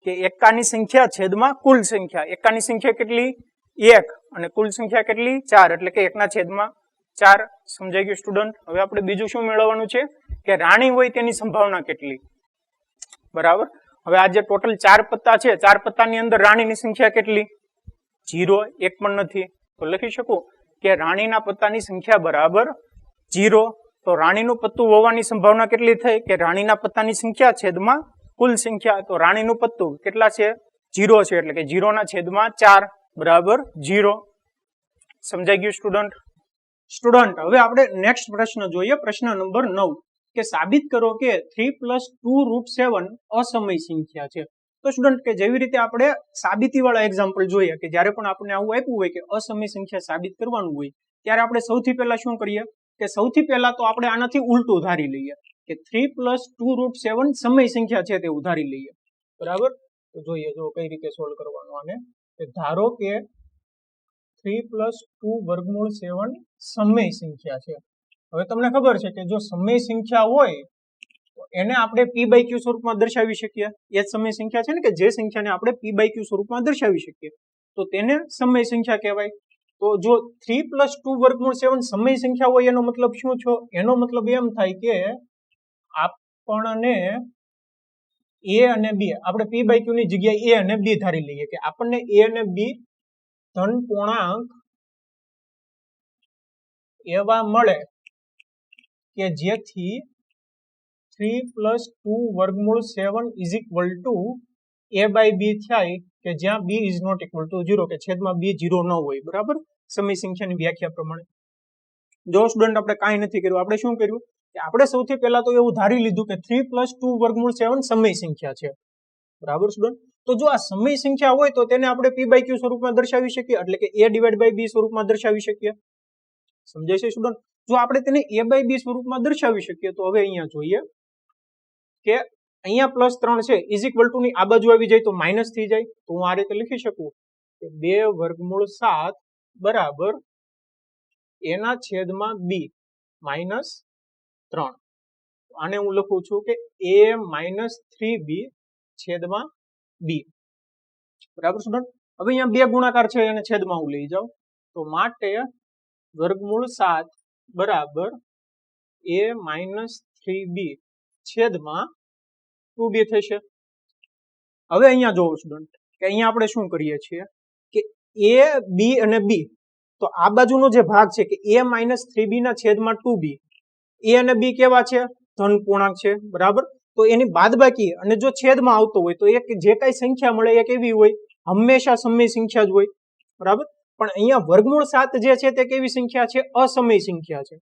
કે એકાની સંખ્યા છેદમાં કુલ સંખ્યા. એકાની સંખ્યા કેટલી? 1 અને કુલ સંખ્યા કેટલી? 4 એટલે કે 1 ના છેદમાં 4. સમજાઈ ગયું સ્ટુડન્ટ? હવે આપણે બીજું શું મેળવવાનું છે કે રાણી હોય તેની સંભાવના કેટલી? બરાબર. હવે આ જે ટોટલ 4 પત્તા છે 4 પત્તાની અંદર રાણીની સંખ્યા કેટલી? 0. 1 પણ નથી. તો લખી શકું કે રાણીના પત્તાની સંખ્યા બરાબર 0. તો રાણીનું પત્તું હોવાની સંભાવના કેટલી થઈ? કે રાણીના પત્તાની સંખ્યા છેદમાં કુલ સંખ્યા. તો રાણીનું પત્તું કેટલા છે? 0 છે એટલે કે 0 ના છેદમાં 4 બરાબર 0. સમજાઈ ગયું સ્ટુડન્ટ? સ્ટુડન્ટ હવે આપણે નેક્સ્ટ પ્રશ્ન જોઈએ. પ્રશ્ન નંબર 9 કે સાબિત કરો કે 3 + 2√7 અસમય સંખ્યા છે. તો સ્ટુડન્ટ કે જેવી રીતે આપણે સાબિતી વાળા એક્ઝામ્પલ જોઈએ કે જ્યારે પણ આપણે આવું આપ્યું હોય કે અસમય સંખ્યા સાબિત કરવાનું હોય ત્યારે આપણે સૌથી પહેલા શું કરીએ કે સૌથી પહેલા તો આપણે આનાથી ઉલટું ધારી લઈએ કે 3 + 2√7 સમય સંખ્યા છે તે ઉધારી લઈએ. બરાબર. તો જોઈએ જો કઈ રીતે સોલ્વ કરવાનું આને. ધારો કે 3 + 2√7 સમય સંખ્યા છે. હવે તમને ખબર છે કે જો સમય સંખ્યા હોય તો એને આપણે p/q સ્વરૂપમાં દર્શાવી શકીએ. એ જ સમય સંખ્યા છે ને કે જે સંખ્યાને આપણે p/q સ્વરૂપમાં દર્શાવી શકીએ તો તેને સમય સંખ્યા કહેવાય. તો જો 3 + 2√7 સમય સંખ્યા હોય એનો મતલબ શું છે? એનો મતલબ એમ થાય કે આપણને a અને b આપણે p/q ની જગ્યાએ a અને b ધારી લઈએ કે આપણને a અને b ધન પૂર્ણાંક એવા મળે કે જેથી 3 + 2 વર્ગમૂળ 7 = a/b થાય કે જ્યાં b ≠ 0 કે છેદમાં b 0 ન હોય બરાબર સમય સંખ્યાની વ્યાખ્યા પ્રમાણે જો સ્ટુડન્ટ આપણે કાંઈ નથી કર્યું આપણે શું કર્યું કે આપણે સૌથી પહેલા તો એવું ધારી લીધું કે 3 + 2 વર્ગમૂળ 7 સમય સંખ્યા છે બરાબર સ્ટુડન્ટ તો જો આ સમય સંખ્યા હોય તો તેને આપણે p/q સ્વરૂપમાં દર્શાવી શકીએ એટલે કે a/b સ્વરૂપમાં દર્શાવી શકીએ સમજાય છે સ્ટુડન્ટ જો આપણે તેને a/b સ્વરૂપમાં દર્શાવી શકીએ તો હવે અહીંયા જોઈએ કે અહીંયા +3 છે = ની આ બાજુ આવી જાય તો માઈનસ થઈ જાય તો હું આ રીતે લખી શકું કે 2 વર્ગમૂળ 7 બરાબર a/b -3 આને હું લખું છું કે a - 3b છેદમાં b બરાબર સ્ટુડન્ટ હવે અહીંયા બે ગુણાકાર છે અને છેદમાં હું લઈ જાઉં તો માટે વર્ગમૂળ 7 બરાબર a - 3b છેદમાં 2b થશે હવે અહીંયા જોવો સ્ટુડન્ટ કે અહીંયા આપણે શું કરીએ છીએ કે a b અને b તો આ બાજુનો જે ભાગ છે કે a - 3b ના છેદમાં 2b a અને b કેવા છે ધન પૂર્ણાંક છે બરાબર તો એની બાદબાકી અને જો છેદમાં આવતો હોય તો એક જે કઈ સંખ્યા મળે એ કેવી હોય હંમેશા સમય સંખ્યા જ હોય બરાબર પણ અહીંયા વર્ગમૂળ 7 જે છે તે કેવી સંખ્યા છે અસમય સંખ્યા છે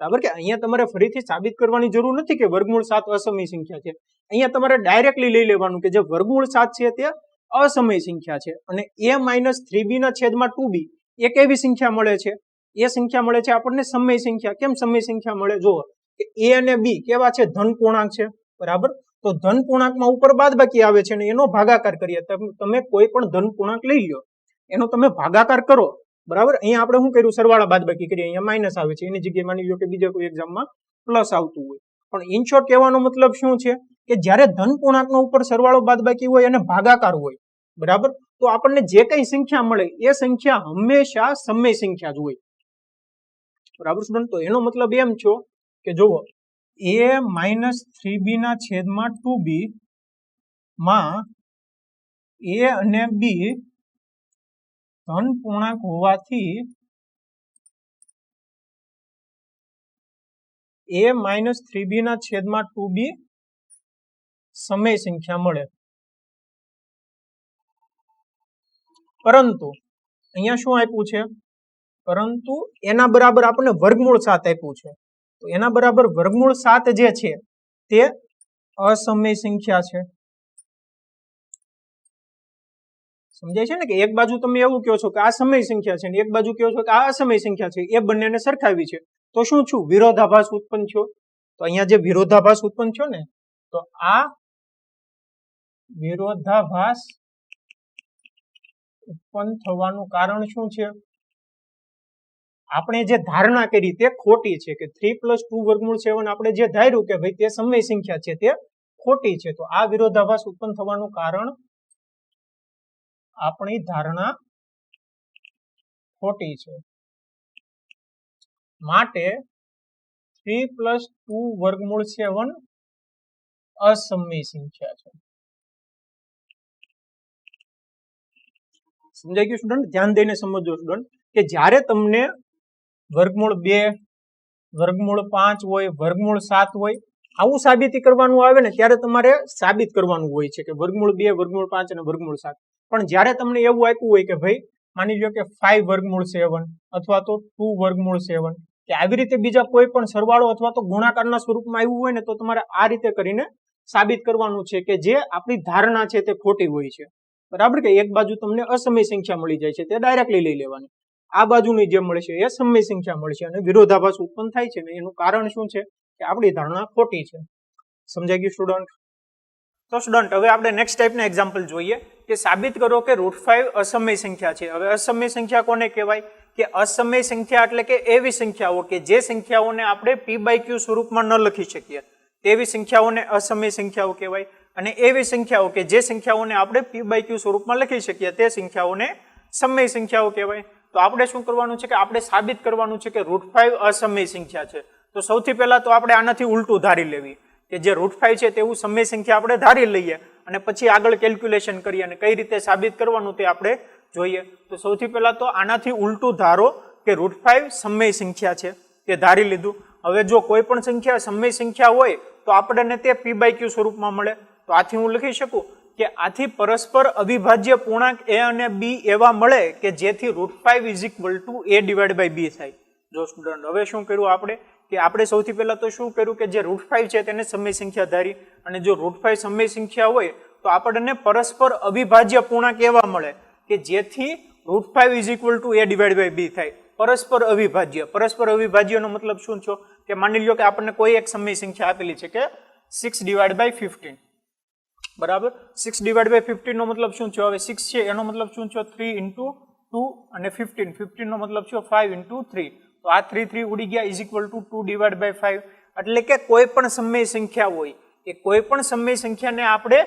બરાબર કે અહીંયા તમારે ફરીથી સાબિત કરવાની જરૂર નથી કે વર્ગમૂળ 7 અસમય સંખ્યા છે અહીંયા તમારે ડાયરેક્ટલી લઈ લેવાનું કે જે વર્ગમૂળ 7 છે તે અસમય સંખ્યા છે અને a - 3b ના છેદમાં 2b એ કેવી સંખ્યા મળે છે એ સંખ્યા મળે છે આપણને સમય સંખ્યા કેમ સમય સંખ્યા મળે જો કે a અને b કેવા છે ધન પૂર્ણાંક છે બરાબર તો ધન પૂર્ણાંકમાં ઉપર બાદબાકી આવે છે અને એનો ભાગાકાર કરીએ તમે કોઈ પણ ધન પૂર્ણાંક લઈ લો એનો તમે ભાગાકાર કરો બરાબર અહીંયા આપણે શું કર્યું સરવાળા બાદબાકી કરીએ અહીંયા માઇનસ આવે છે એની જગ્યાએ માની લો કે બીજા કોઈ એક્ઝામમાં પ્લસ આવતું હોય પણ ઇન શોર્ટ કહેવાનો મતલબ શું છે કે જ્યારે ધન પૂર્ણાંકનો ઉપર સરવાળો બાદબાકી હોય અને ભાગાકાર હોય બરાબર તો આપણને જે કઈ સંખ્યા મળે એ સંખ્યા હંમેશા સમય સંખ્યા જ હોય બરાબર સ્ટુડન્ટ તો એનો મતલબ એમ છો કે જુઓ a - 3b ના છેદમાં 2b માં a અને b ધન પૂર્ણાંક હોવાથી a - 3b ના છેદમાં 2b સમય સંખ્યા મળે પરંતુ અહીંયા શું આપ્યું છે પરંતુ એના બરાબર આપણને વર્ગમૂળ 7 આપ્યું છે તો એના બરાબર વર્ગમૂળ 7 જે છે તે અસમય સંખ્યા છે સમજાય છે ને કે એક બાજુ તમે એવું કહો છો કે આ સમય સંખ્યા છે ને એક બાજુ કહો છો કે આ અસમય સંખ્યા છે એ બંનેને સરખાવી છે તો શું છું વિરોધાભાસ ઉત્પન્ન થયો તો અહીંયા જે વિરોધાભાસ ઉત્પન્ન થયો ને તો આ વિરોધાભાસ ઉત્પન્ન થવાનું કારણ શું છે આપણે જે ધારણા કરી તે ખોટી છે કે 3 + 2 વર્ગમૂળ 7 આપણે જે ધાર્યું કે ભાઈ તે સમય સંખ્યા છે તે ખોટી છે તો આ વિરોધાભાસ ઉત્પન્ન થવાનું કારણ આપણી ધારણા ખોટી છે માટે 3 + 2 વર્ગમૂળ 7 અસમય સંખ્યા છે સમજાઈ ગયું સ્ટુડન્ટ ધ્યાન દઈને સમજો સ્ટુડન્ટ કે જ્યારે તમને વર્ગમૂળ 2 વર્ગમૂળ 5 હોય વર્ગમૂળ 7 હોય આવું સાબિતી કરવાનું આવે ને ત્યારે તમારે સાબિત કરવાનું હોય છે કે વર્ગમૂળ 2 વર્ગમૂળ 5 અને વર્ગમૂળ 7 પણ જ્યારે તમને એવું આપ્યું હોય કે ભાઈ માની લો કે 5 વર્ગમૂળ 7 અથવા તો 2 વર્ગમૂળ 7 કે આવી રીતે બીજા કોઈ પણ સરવાળો અથવા તો ગુણાકારના સ્વરૂપમાં આવ્યું હોય ને તો તમારે આ રીતે કરીને સાબિત કરવાનું છે કે જે આપણી ધારણા છે તે ખોટી હોય છે બરાબર કે એક બાજુ તમને અસમય સંખ્યા મળી જાય છે તે ડાયરેક્ટલી લઈ લેવાની આ બાજુની જે મળશે એ સમય સંખ્યા મળશે અને વિરોધાભાસ ઉત્પન્ન થાય છે ને એનું કારણ શું છે કે આપણી ધારણા ખોટી છે સમજાઈ ગયું સ્ટુડન્ટ તો સ્ટુડન્ટ હવે આપણે નેક્સ્ટ ટાઈપના એક્ઝામ્પલ જોઈએ કે સાબિત કરો કે √5 અસમય સંખ્યા છે હવે અસમય સંખ્યા કોને કહેવાય કે અસમય સંખ્યા એટલે કે એવી સંખ્યાઓ કે જે સંખ્યાઓને આપણે p/q સ્વરૂપમાં ન લખી શકીએ તેવી સંખ્યાઓને અસમય સંખ્યાઓ કહેવાય અને એવી સંખ્યાઓ કે જે સંખ્યાઓને આપણે p/q સ્વરૂપમાં લખી શકીએ તે સંખ્યાઓને સમય સંખ્યાઓ કહેવાય તો આપણે શું કરવાનું છે કે આપણે સાબિત કરવાનું છે કે √5 અસમય સંખ્યા છે તો સૌથી પહેલા તો આપણે આનાથી ઉલટું ધારી લેવી કે જે √5 છે તેવું સમય સંખ્યા આપણે ધારી લઈએ અને પછી આગળ કેલ્ક્યુલેશન કરીએ અને કઈ રીતે સાબિત કરવાનું તે આપણે જોઈએ તો સૌથી પહેલા તો આનાથી ઉલટું ધારો કે √5 સમય સંખ્યા છે તે ધારી લીધું હવે જો કોઈ પણ સંખ્યા સમય સંખ્યા હોય તો આપણને તે p/q સ્વરૂપમાં મળે. તો આથી હું લખી શકું કે આથી પરસ્પર અવિભાજ્ય પૂર્ણાંક a અને b એવા મળે કે જેથી √5 a/b થાય. જો સ્ટુડન્ટ હવે શું કર્યું આપણે સૌથી પહેલા તો શું કર્યું કે જે √5 છે તેને સમય સંખ્યા ધારી, અને જો √5 સમય સંખ્યા હોય તો આપણને પરસ્પર અવિભાજ્ય પૂર્ણાંક એવા મળે કે જેથી √5 a/b થાય. પરસ્પર અવિભાજ્યનો મતલબ શું છે કે માની લ્યો કે આપણને કોઈ એક સમય સંખ્યા આપેલી છે કે 6/15, બરાબર. 6/15 નો મતલબ શું છે? હવે 6 છે એનો મતલબ શું છે? 3 × 2 અને 15 નો મતલબ છે 5 × 3. તો આ 3 ઉડી ગયા =2/5. એટલે કે કોઈ પણ સમય સંખ્યા હોય એ કોઈ પણ સમય સંખ્યાને આપણે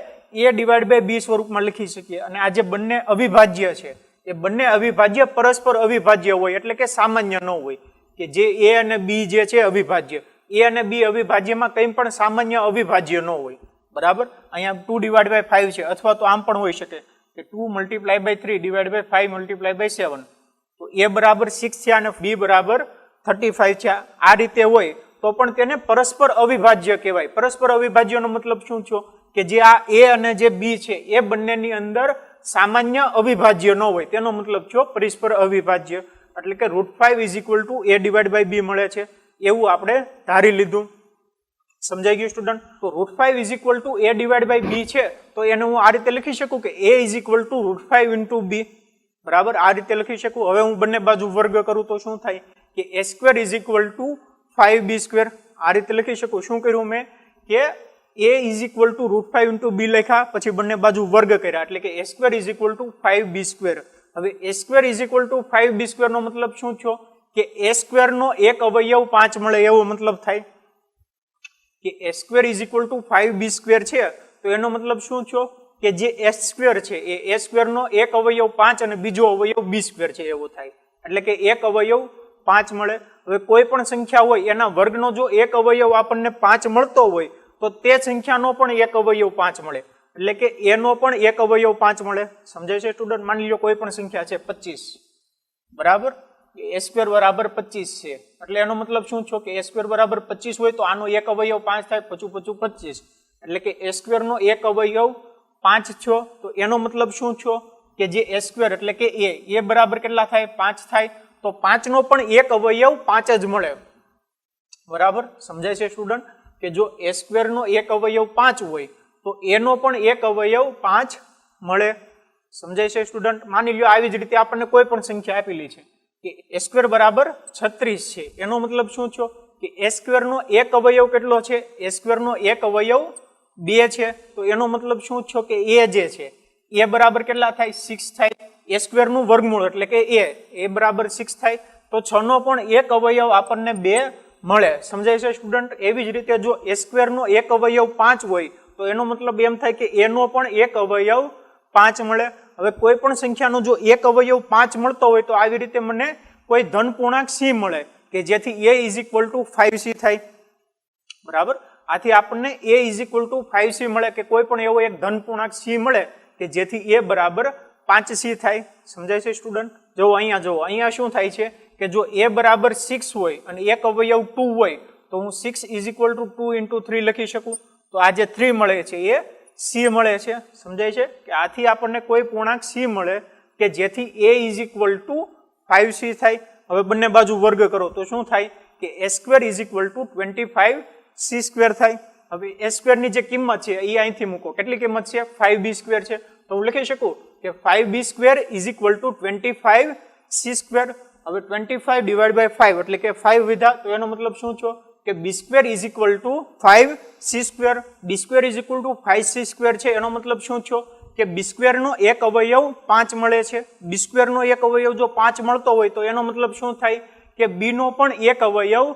a/b સ્વરૂપમાં લખી શકીએ. અને આ જે બંને અવિભાજ્ય છે એ બંને અવિભાજ્ય પરસ્પર અવિભાજ્ય હોય, એટલે કે સામાન્ય ન હોય. કે જે a અને b જે છે અવિભાજ્ય, a અને b અવિભાજ્યમાં કંઈ પણ સામાન્ય અવિભાજ્ય ન હોય, બરાબર. અહીંયા 2/5 છે, અથવા તો આમ પણ હોઈ શકે કે 2 × 3 / 5 × 7. તો a બરાબર 6 છે અને b બરાબર 35 છે. આ રીતે હોય તો પણ તેને પરસ્પર અવિભાજ્ય કહેવાય. પરસ્પર અવિભાજ્યનો મતલબ શું છે કે જે આ a અને જે b છે એ બંનેની અંદર સામાન્ય અવિભાજ્ય ન હોય, તેનો મતલબ છે પરસ્પર અવિભાજ્ય. એટલે કે √5 a/b મળે છે એવું આપણે ધારી લીધું. સમજાઈ ગયું સ્ટુડન્ટ? તો √5 a/b છે તો એને હું આ રીતે લખી શકું કે a √5 × b, બરાબર. આ રીતે લખી શકું. હવે હું બંને બાજુ વર્ગ કરું તો શું થાય કે a² = 5b². આ રીતે લખી શકું. શું કર્યું મેં કે a √5 × b લખ્યા, પછી બંને બાજુ વર્ગ કર્યા, એટલે કે a² = 5b². હવે a² = 5b² નો મતલબ શું થયો કે a² નો એક અવયવ 5 મળે એવો મતલબ થાય. કે a² = 5b² છે તો એનો મતલબ શું થયો કે જે a² છે એ a² નો એક અવયવ 5 અને બીજો અવયવ b² છે એવો થાય. એટલે કે એક અવયવ 5 મળે. હવે કોઈ પણ સંખ્યા હોય એના વર્ગનો જો એક અવયવ આપણને 5 મળતો હોય તો તે સંખ્યાનો પણ એક અવયવ 5 મળે. એટલે કે a નો પણ એક અવયવ 5 મળે. સમજાય છે સ્ટુડન્ટ? માની લો કોઈ પણ સંખ્યા છે 25, બરાબર. a² બરાબર 25 છે, એટલે એનો મતલબ શું છે કે a² બરાબર 25 હોય તો આનો એક અવયવ 5 થાય, 5 × 5 = 25. એટલે કે a² નો એક અવયવ 5 છો તો એનો મતલબ શું છો કે જે a² એટલે કે a બરાબર કેટલા થાય? 5 થાય. તો 5 નો પણ એક અવયવ 5 જ મળે, બરાબર. સમજાય છે સ્ટુડન્ટ? કે જો a² નો એક અવયવ 5 હોય તો a નો પણ એક અવયવ 5 મળે. સમજાય છે સ્ટુડન્ટ? માની લ્યો આવી જ રીતે આપણને કોઈ પણ સંખ્યા આપેલી છે કે a² બરાબર 36 છે. એનો મતલબ શું છે કે a² નો એક અવયવ કેટલો છે? a² નો એક અવયવ 2 છે. તો એનો મતલબ શું છે કે a જે છે એ બરાબર કેટલા થાય? 6 થાય. a² નું વર્ગમૂળ એટલે કે a બરાબર 6 થાય. તો 6 નો પણ એક અવયવ આપણને 2 મળે. સમજાય છે સ્ટુડન્ટ? એવી જ રીતે જો a² નો એક અવયવ 5 હોય તો એનો મતલબ એમ થાય કે a નો પણ એક અવયવ 5 મળે. હવે કોઈ પણ સંખ્યાનો જો એક અવયવ 5 મળતો હોય તો આવી રીતે મને કોઈ ધન પૂર્ણાંક c મળે કે જેથી a = 5c થાય, બરાબર. આથી આપણને a = 5c મળે કે કોઈ પણ એવો એક ધન પૂર્ણાંક c મળે કે જેથી a બરાબર 5c થાય. સમજાય છે સ્ટુડન્ટ? જો અહીંયા શું થાય છે કે જો a બરાબર 6 હોય અને એક અવયવ 2 હોય તો હું 6 = 2 × 3 લખી શકું. તો આ જે 3 મળે છે એ c મળે છે. સમજાય છે કે આથી આપણને કોઈ પૂર્ણાંક c મળે કે જેથી a = 5c થાય. હવે બંને બાજુ વર્ગ કરો તો શું થાય કે a² = 25c² થાય. હવે a² ની જે કિંમત છે એ અહીંથી મૂકો. કેટલી કિંમત છે? 5b² છે. તો હું લખી શકું કે 5b² = 25c². હવે 25/5 એટલે કે 5 વિધા, તો એનો મતલબ શું છે કે b² = 5c². b² = 5c² છે એનો મતલબ શું છે કે b² નો એક અવયવ 5 મળે છે. b² નો એક અવયવ જો 5 મળતો હોય તો એનો મતલબ શું થાય કે b નો પણ એક અવયવ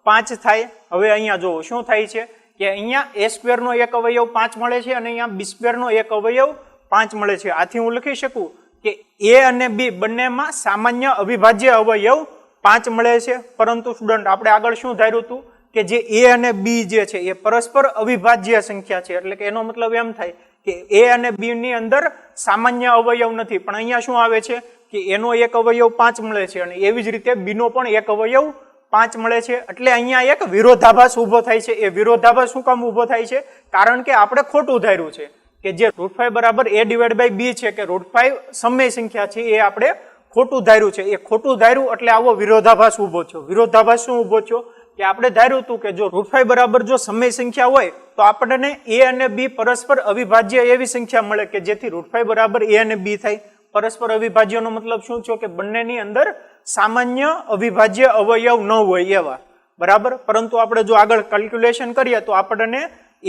5 થાય. હવે અહીંયા જોવો શું થાય છે કે અહીંયા a² નો એક અવયવ 5 મળે છે અને અહીંયા b² નો એક અવયવ 5 મળે છે. આથી હું લખી શકું કે a અને b બંનેમાં સામાન્ય અવિભાજ્ય અવયવ 5 મળે છે. પરંતુ સ્ટુડન્ટ આપણે આગળ શું ધાર્યું હતું કે જે a અને b જે છે એ પરસ્પર અવિભાજ્ય સંખ્યા છે. એટલે કે એનો મતલબ એમ થાય કે a અને b ની અંદર સામાન્ય અવયવ નથી. પણ અહીંયા શું આવે છે કે a નો એક અવયવ 5 મળે છે અને એવી જ રીતે b નો પણ એક અવયવ 5 મળે છે એટલે અહીંયા એક વિરોધાભાસ ઊભો થાય છે. એ વિરોધાભાસ શું કામ ઊભો થાય છે? કારણ કે આપણે ખોટું ધાર્યું છે કે જે √5 બરાબર a/b છે કે √5 સમય સંખ્યા છે એ આપણે ખોટું ધાર્યું છે. એ ખોટું ધાર્યું એટલે આવો વિરોધાભાસ ઊભો થયો. વિરોધાભાસ શું ઊભો થયો કે આપણે ધાર્યું હતું કે જો √5 બરાબર જો સમય સંખ્યા હોય તો આપણને a અને b પરસ્પર અવિભાજ્ય એવી સંખ્યા મળે કે જેથી √5 બરાબર a અને b થાય. પરસ્પર અવિભાજ્યનો મતલબ શું થયો કે બંનેની અંદર સામાન્ય અવિભાજ્ય અવયવ ન હોય એવા. બરાબર, પરંતુ આપણે જો આગળ કેલ્ક્યુલેશન કરીએ તો આપણને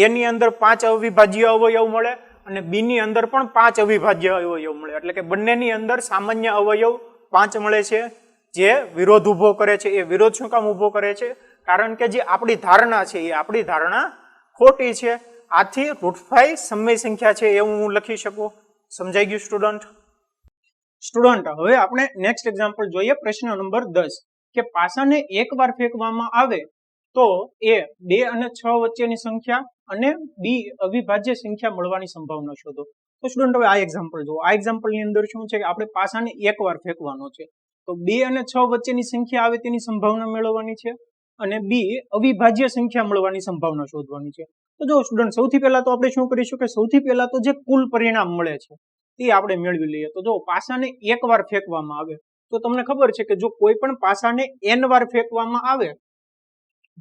a ની અંદર 5 અવિભાજ્ય અવયવ મળે અને b ની અંદર પણ 5 અવિભાજ્ય અવયવ મળે. એટલે કે બંનેની અંદર સામાન્ય અવયવ 5 મળે છે, જે વિરોધ ઉભો કરે છે. એ વિરોધ શું કામ ઉભો કરે છે? કારણ કે જે આપણી ધારણા છે એ આપણી ધારણા ખોટી છે. આથી √5 સમય સંખ્યા છે એવું હું લખી શકું. સમજાઈ ગયું સ્ટુડન્ટ? સ્ટુડન્ટ, હવે આપણે નેક્સ્ટ એક્ઝામ્પલ જોઈએ. પ્રશ્ન નંબર 10 કે પાસાને એકવાર ફેંકવામાં આવે તો એ 2 અને 6 વચ્ચેની સંખ્યા અને b અવિભાજ્ય સંખ્યા મળવાની સંભાવના શોધો. તો સ્ટુડન્ટ હવે આ એક્ઝામ્પલ જુઓ. આ એક્ઝામ્પલ ની અંદર શું છે કે આપણે પાસાને એકવાર ફેંકવાનો છે તો 2 અને 6 વચ્ચેની સંખ્યા આવે તેની સંભાવના મેળવવાની છે અને b અવિભાજ્ય સંખ્યા મળવાની સંભાવના શોધવાની છે. તો જો સ્ટુડન્ટ સૌથી પહેલા તો આપણે શું કરીશું કે સૌથી પહેલા તો જે કુલ પરિણામ મળે છે તે આપણે મેળવી લઈએ. તો જો પાસાને એકવાર ફેંકવામાં આવે તો તમને ખબર છે કે જો કોઈ પણ પાસાને n વાર ફેંકવામાં આવે,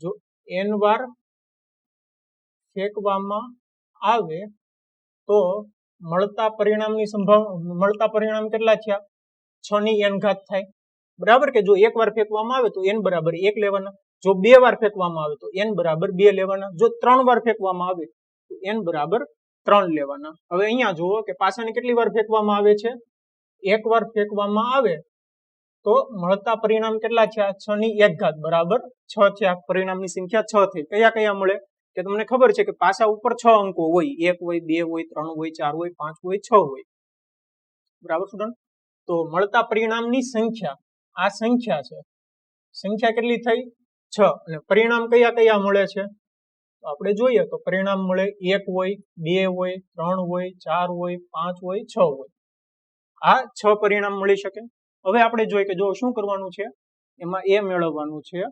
જો n વાર ફેંકવામાં આવે તો મળતા પરિણામ કેટલા થયા? 6 ની n ઘાત થાય. બરાબર કે જો એક વાર ફેંકવામાં આવે તો n બરાબર 1 લેવાના. જો 2 વાર ફેંકવામાં આવે તો n બરાબર 2 લેવાના. જો 3 વાર ફેંકવામાં આવે તો n બરાબર 3 લેવાના. હવે અહીંયા જુઓ કે પાસાને કેટલી વાર ફેંકવામાં આવે છે? એક વાર ફેંકવામાં આવે તો મળતા પરિણામ કેટલા થયા? 6 ની 1 ઘાત બરાબર 6 થયા. પરિણામની સંખ્યા 6 થઈ. કયા કયા મળે? કે તમને ખબર છે કે પાસા ઉપર 6 અંકો હોય. 1 હોય, 2 હોય, 3 હોય, 4 હોય, 5 હોય, 6 હોય. બરાબર સ્ટુડન્ટ? તો મળતા પરિણામની સંખ્યા આ સંખ્યા છે. સંખ્યા કેટલી થઈ? 6. અને પરિણામ કયા કયા મળે છે? તો આપણે જોઈએ તો પરિણામ મળે 1 હોય, 2 હોય, 3 હોય, 4 હોય, 5 હોય, 6 હોય. આ 6 પરિણામ મળી શકે. હવે આપણે જોઈએ કે જો શું કરવાનું છે એમાં એ મેળવવાનું છે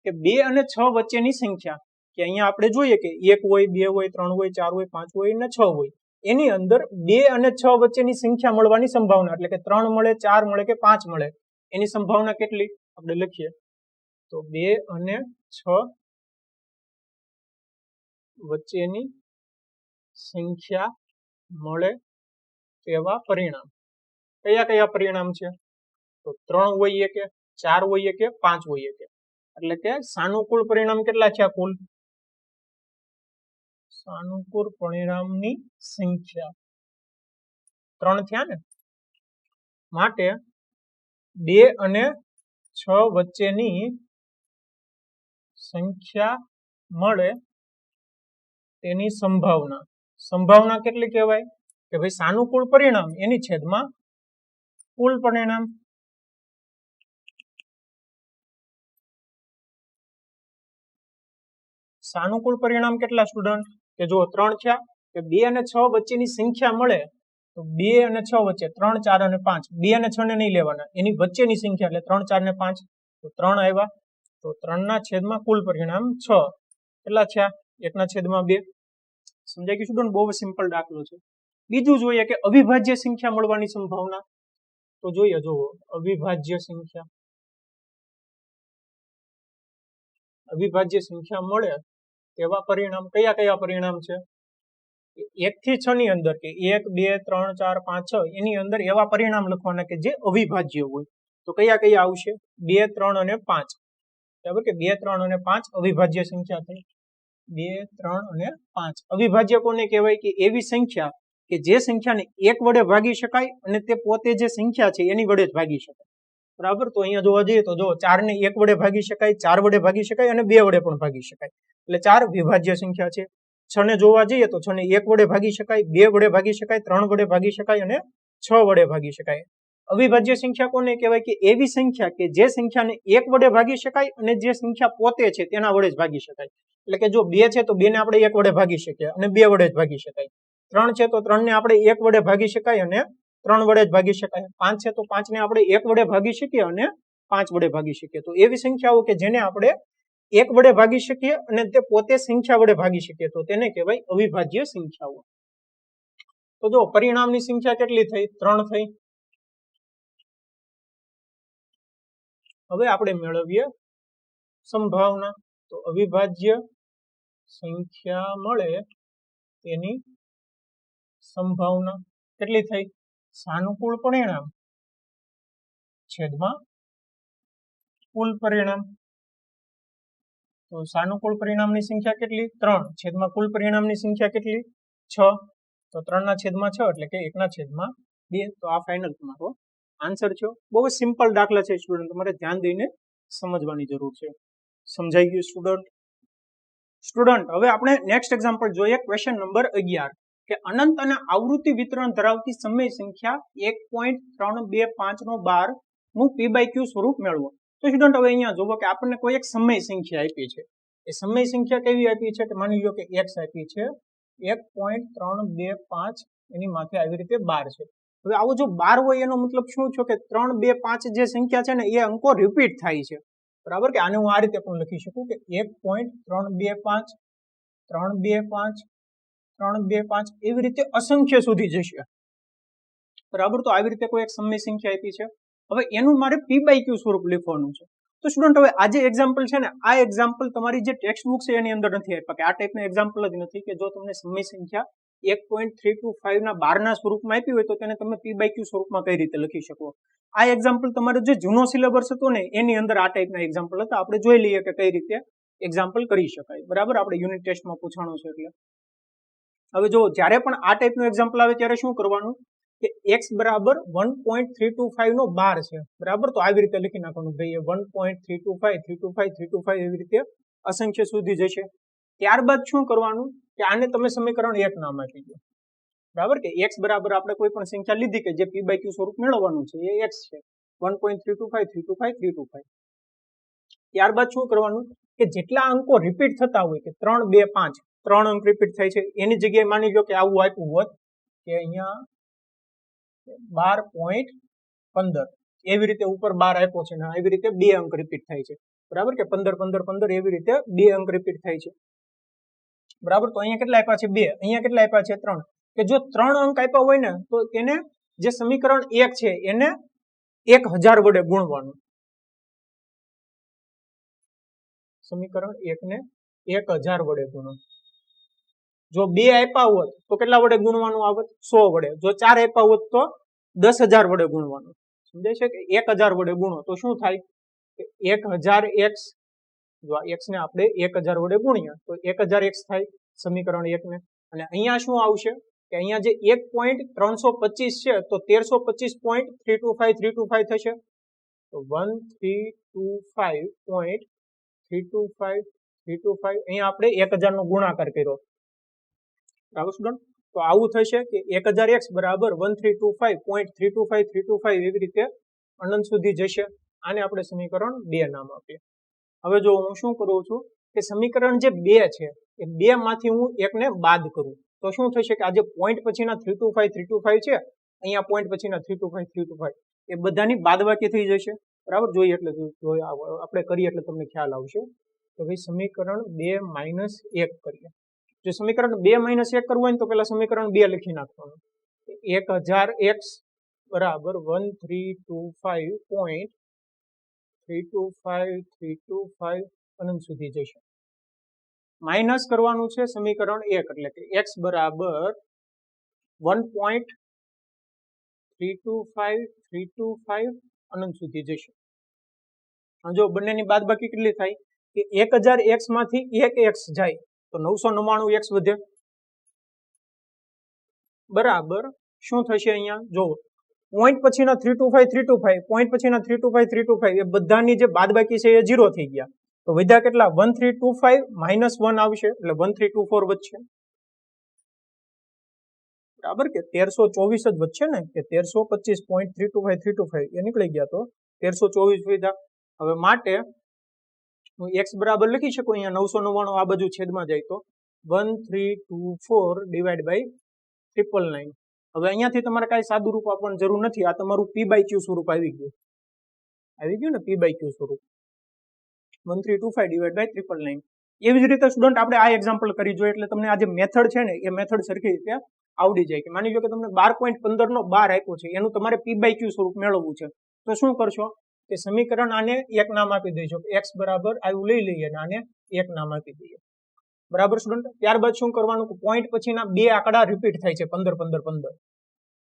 કે 2 અને 6 વચ્ચેની સંખ્યા, કે અહીંયા આપણે જોઈએ કે 1 હોય, 2 હોય, 3 હોય, 4 હોય, 5 હોય અને 6 હોય. એની અંદર 2 અને 6 વચ્ચેની સંખ્યા મળવાની સંભાવના, એટલે કે 3 મળે, 4 મળે કે 5 મળે, એની સંભાવના કેટલી આપણે લખીએ તો 2 અને 6 વચ્ચેની સંખ્યા મળે તેવા પરિણામ. કયા કયા પરિણામ છે? તો 3 હોઈએ કે 4 હોઈએ કે 5 હોઈએ કે, એટલે કે સાનુકૂળ પરિણામ કેટલા છે? કુલ સાનુકૂળ પરિણામની સંખ્યા 3 થયા ને. માટે 2 અને 6 વચ્ચેની સંખ્યા મળે તેની સંભાવના કેટલી કહેવાય? કે ભાઈ સાનુકૂળ પરિણામ એની છેદમાં કુલ પરિણામ. સાનુકૂળ પરિણામ કેટલા સ્ટુડન્ટ? કે જો 3 થયા કે 2 અને 6 વચ્ચેની સંખ્યા મળે તો 2 અને 6 વચ્ચે 3, 4 અને 5, 2 અને 6 ને નહીં લેવાના, એની વચ્ચેની સંખ્યા એટલે 3, 4 ને 5, તો 3 આવ્યા. તો 3 ના છેદમાં કુલ પરિણામ 6 કેટલા થયા? 1 ના છેદમાં 2. સમજાઈ ગયું સ્ટુડન્ટ? બહુ સિમ્પલ દાખલો છે. બીજું જોઈએ કે અવિભાજ્ય સંખ્યા મળવાની સંભાવના. તો જોઈએ, જુઓ અવિભાજ્ય સંખ્યા મળે તેવા પરિણામ કયા કયા પરિણામ છે? 1 થી 6 ની અંદર કે 1, 2, 3, 4, 5, 6 એની અંદર એવા પરિણામ લખવાના કે જે અવિભાજ્ય હોય. તો કયા કયા આવશે? 2, 3 અને 5. બરાબર કે 2, 3 અને 5 અવિભાજ્ય સંખ્યા થઈ. 2, 3 અને 5 અવિભાજ્ય કોને કહેવાય? કે એવી સંખ્યા કે જે સંખ્યાને 1 વડે ભાગી શકાય અને તે પોતે જે સંખ્યા છે એની વડે જ ભાગી શકાય. બરાબર? તો અહીંયા જોવા જઈએ તો જો 4 ને 1 વડે ભાગી શકાય, 4 વડે ભાગી શકાય અને 2 વડે પણ ભાગી શકાય. એટલે 4 વિભાજ્ય સંખ્યા છે. 6 ને જોવા જઈએ તો 6 ને 1 વડે ભાગી શકાય, 2 વડે ભાગી શકાય, 3 વડે ભાગી શકાય અને 6 વડે ભાગી શકાય. અવિભાજ્ય સંખ્યા કોને કહેવાય? કે એવી સંખ્યા કે જે સંખ્યાને 1 વડે ભાગી શકાય અને જે સંખ્યા પોતે છે તેના વડે જ ભાગી શકાય. એટલે કે જો 2 છે તો 2 ને આપણે 1 વડે ભાગી શકીએ અને 2 વડે જ ભાગી શકાય. 3 છે તો 3 ને આપણે 1 વડે ભાગી શકાય અને 3 વડે જ ભાગી શકાય. 5 છે તો 5 ને આપણે 1 વડે ભાગી શકીએ અને 5 વડે ભાગી શકીએ. તો એવી સંખ્યાઓ કે જેને આપણે 1 વડે ભાગી શકીએ અને તે પોતે સંખ્યા વડે ભાગી શકીએ તો તેને કહેવાય અવિભાજ્ય સંખ્યાઓ. તો જો પરિણામની સંખ્યા કેટલી થઈ? 3 થઈ. હવે આપણે મેળવીએ સંભાવના. તો અવિભાજ્ય સંખ્યા મળે તેની સંભાવના કેટલી થઈ? સાનુકૂળ પરિણામ છેદમાં કુલ પરિણામ. તો સાનુકૂળ પરિણામની સંખ્યા કેટલી? 3 છેદમાં કુલ પરિણામની સંખ્યા કેટલી? 6. તો 3 ના છેદમાં 6 એટલે કે 1 ના છેદમાં 2. તો આ ફાઇનલ તમારો આન્સર છે. બહુ જ સિમ્પલ દાખલા છે સ્ટુડન્ટ, તમારે ધ્યાન દઈને સમજવાની જરૂર છે. સમજાઈ ગયું સ્ટુડન્ટ? સ્ટુડન્ટ હવે આપણે નેક્સ્ટ એક્ઝામ્પલ જોઈએ. ક્વેશ્ચન નંબર 11 કે અનંત અને આવૃત્તિ વિતરણ ધરાવતી સમય સંખ્યા 1.325 નો 12 નું p/q સ્વરૂપ મેળવો. તો સ્ટુડન્ટ હવે અહીંયા જોવો કે આપણને કોઈ એક સમય સંખ્યા આપી છે. એ સમય સંખ્યા કેવી આપી છે? કે માની લો કે x આપી છે 1.325, એની માથે આવી રીતે 12 છે. હવે આવો જો 12 હોય એનો મતલબ શું છે કે 3, 2, 5 જે સંખ્યા છે ને એ અંકો રિપીટ થાય છે. બરાબર કે આને હું આ રીતે પણ લખી શકું કે 1.325, 325, 325 એવી રીતે અસંખ્ય સુધી જશે. બરાબર, તો આવી રીતે કોઈ એક સમય સંખ્યા આપી છે. હવે એનું મારે p/q સ્વરૂપ લખવાનું છે. તો સ્ટુડન્ટ હવે આ જે એક્ઝામ્પલ છે ને, આ એક્ઝામ્પલ તમારી જે ટેક્સ્ટ બુક છે એની અંદર નથી આપ્યા, કે આ ટાઈપના એક્ઝામ્પલ જ નથી કે જો તમને સમય સંખ્યા 1.325 ના 12 ના સ્વરૂપમાં આપી હોય તો તેને તમે p/q સ્વરૂપમાં કઈ રીતે લખી શકો. આ એક્ઝામ્પલ તમારો જે જૂનો સિલેબસ હતો ને એની અંદર આ ટાઈપના એક્ઝામ્પલ હતા. આપણે જોઈ લઈએ કે કઈ રીતે એક્ઝામ્પલ કરી શકાય. બરાબર, આપણે યુનિટ ટેસ્ટમાં પૂછવાનું છે એટલે. હવે જો જ્યારે પણ આ ટાઈપનું એક્ઝામ્પલ આવે ત્યારે શું કરવાનું કે x બરાબર 1.325 નો 12 છે. બરાબર, તો આવી રીતે લખી નાખવાનું ભાઈ 1.325, 325, 325 એવી રીતે અસંખ્ય સુધી જશે. ત્યારબાદ શું કરવાનું કે આને તમે સમીકરણ 1 નામ આપી દો. બરાબર, કે x બરાબર આપણે કોઈ પણ સંખ્યા લીધી કે જે p/q સ્વરૂપ મેળવવાનું છે એ x છે 1.325, 325, 325. ત્યારબાદ શું કરવાનું કે જેટલા અંકો રિપીટ થતા હોય કે 3, 2, 5 3 અંક રિપીટ થાય છે એની જગ્યાએ માની લો કે આવું આપ્યું હોત કે અહીંયા 12.15 એવી રીતે ઉપર 12 આપ્યો છે ને એવી રીતે 2 અંક રિપીટ થાય છે. બરાબર, કે 15, 15, 15 એવી રીતે 2 અંક રિપીટ થાય છે. બરાબર, તો અહીંયા કેટલા આપ્યા છે? 2. અહીંયા કેટલા આપ્યા છે? 3. કે જો 3 અંક આપ્યા હોય ને તો તેને જે સમીકરણ 1 છે એને 1000 વડે ગુણવાનું. સમીકરણ 1 ને 1000 વડે ગુણો. જો 2 આપ્યા હોત તો કેટલા વડે ગુણવાનું આવત? 100 વડે. જો 4 આપ્યા હોત તો 10,000 વડે ગુણવાનું. સમજાય છે કે 1000 વડે ગુણો તો શું થાય કે 1000x. જો આ x ને આપણે 1000 વડે ગુણ્યા તો 1000x થાય સમીકરણ 1 ને. અને અહીંયા શું આવશે કે અહીંયા જે 1.325 છે તો 1325.325 થશે. તો 1325.325 અહીંયા આપણે 1000 નો ગુણાકાર કર્યો. બરાબર સ્ટુડન્ટ, તો આવું થશે કે 1000x બરાબર 1325.325 એવી રીતે અનંત સુધી જશે. આને આપણે સમીકરણ 2 નામ આપીએ. હવે જો હું શું કરું છું કે સમીકરણ જે 2 છે એ 2 માંથી હું એકને બાદ કરું તો શું થશે કે આ જે પોઈન્ટ પછીના 325 છે અહીંયા પોઈન્ટ પછીના 325 એ બધાની બાદબાકી થઈ જશે. બરાબર, જોઈએ એટલે આપણે કરીએ એટલે તમને ખ્યાલ આવશે. તો ભાઈ સમીકરણ 2 - 1 કરીએ. જો સમીકરણ 2 - 1 કરવું હોય ને તો પેલા સમીકરણ 2 લખી નાખવાનું. 1000x બરાબર 1325.325 અનંત સુધી જશે. માઇનસ કરવાનું છે સમીકરણ 1 એટલે કે x બરાબર 1.325 અનંત સુધી જશે. જો બંનેની બાદબાકી કેટલી થાય કે 1000x માંથી 1x જાય તો 999x વધે. બરાબર, શું થશે અહીંયા જો પોઈન્ટ પછીના 325 પોઈન્ટ પછીના 325 એ બધાની જે બાદબાકી છે એ 0 થઈ ગયા. તો વધ્યા કેટલા? 1325 - 1 આવશે એટલે 1324 વધશે. બરાબર, કે 1324 જ વધશે ને, કે 1325.325 એ નીકળી ગયા તો 1324 વધ્યા. હવે માટે હું x બરાબર લખી શકું અહીંયા 999 આ બાજુ છેદમાં જાય તો 1324 / 999. હવે અહીંયાથી તમારે કાંઈ સાદું રૂપ આપવાની જરૂર નથી, આ તમારું p/q સ્વરૂપ આવી ગયું. આવી ગયું ને p/q સ્વરૂપ 1325 ડિવાઇડ બાય 999. એવી જ રીતે સ્ટુડન્ટ આપણે આ એક્ઝામ્પલ કરી જોઈએ એટલે તમને આ જે મેથડ છે ને એ મેથડ સરખી રીતે આવડી જાય. કે માની લો કે તમને 12.15 નો 12 આપ્યો છે, એનું તમારે p/q સ્વરૂપ મેળવવું છે. તો શું કરશો કે સમીકરણ આને એક નામ આપી દઈશું, x બરાબર આવું લઈ લઈએ અને આને એક નામ આપી દઈએ. બરાબર સ્ટુડન્ટ. ત્યારબાદ શું કરવાનું કે પોઈન્ટ પછીના બે આંકડા રિપીટ થાય છે 15 15 15.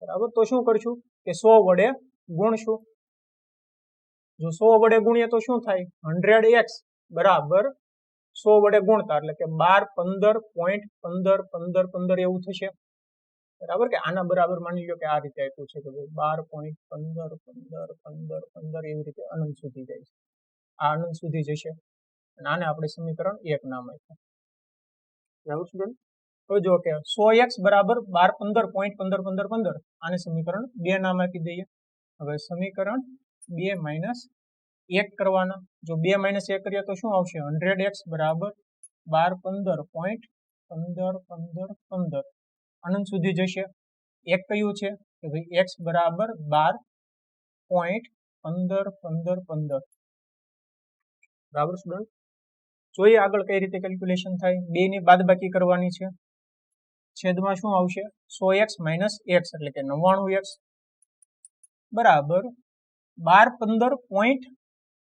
બરાબર. તો શું કરશું કે 100 વડે ગુણશું. જો 100 વડે ગુણીએ તો શું થાય 100x બરાબર 100 વડે ગુણતા એટલે કે 12 15 15 15 એવું થશે. બરાબર. કે આના બરાબર માની લો કે આ રીતે આપ્યું છે કે 12.15 15 15 15 એવી રીતે અનંત સુધી જાય છે. આ અનંત સુધી જશે અને આને આપણે સમીકરણ 1 નામ આપ્યું. બરાબર સ્ટુડન્ટ. તો જો કે 100x બરાબર 12 15 15 15 આને સમીકરણ 2 નામ આપી દઈએ. હવે સમીકરણ 2 માઇનસ 1 કરવાના. જો 2 માઇનસ 1 કરીએ તો શું આવશે 100x બરાબર 12 15 15 15 અનંત સુધી જશે. એક કયું છે કે ભાઈ x બરાબર 12.15 15 15. બરાબર સ્ટુડન્ટ. જોઈએ આગળ કઈ રીતે કેલ્ક્યુલેશન થાય. 2 ની બાદબાકી કરવાની છે. છેદમાં શું આવશે 100x માઇનસ x એટલે કે 99x બરાબર 12 15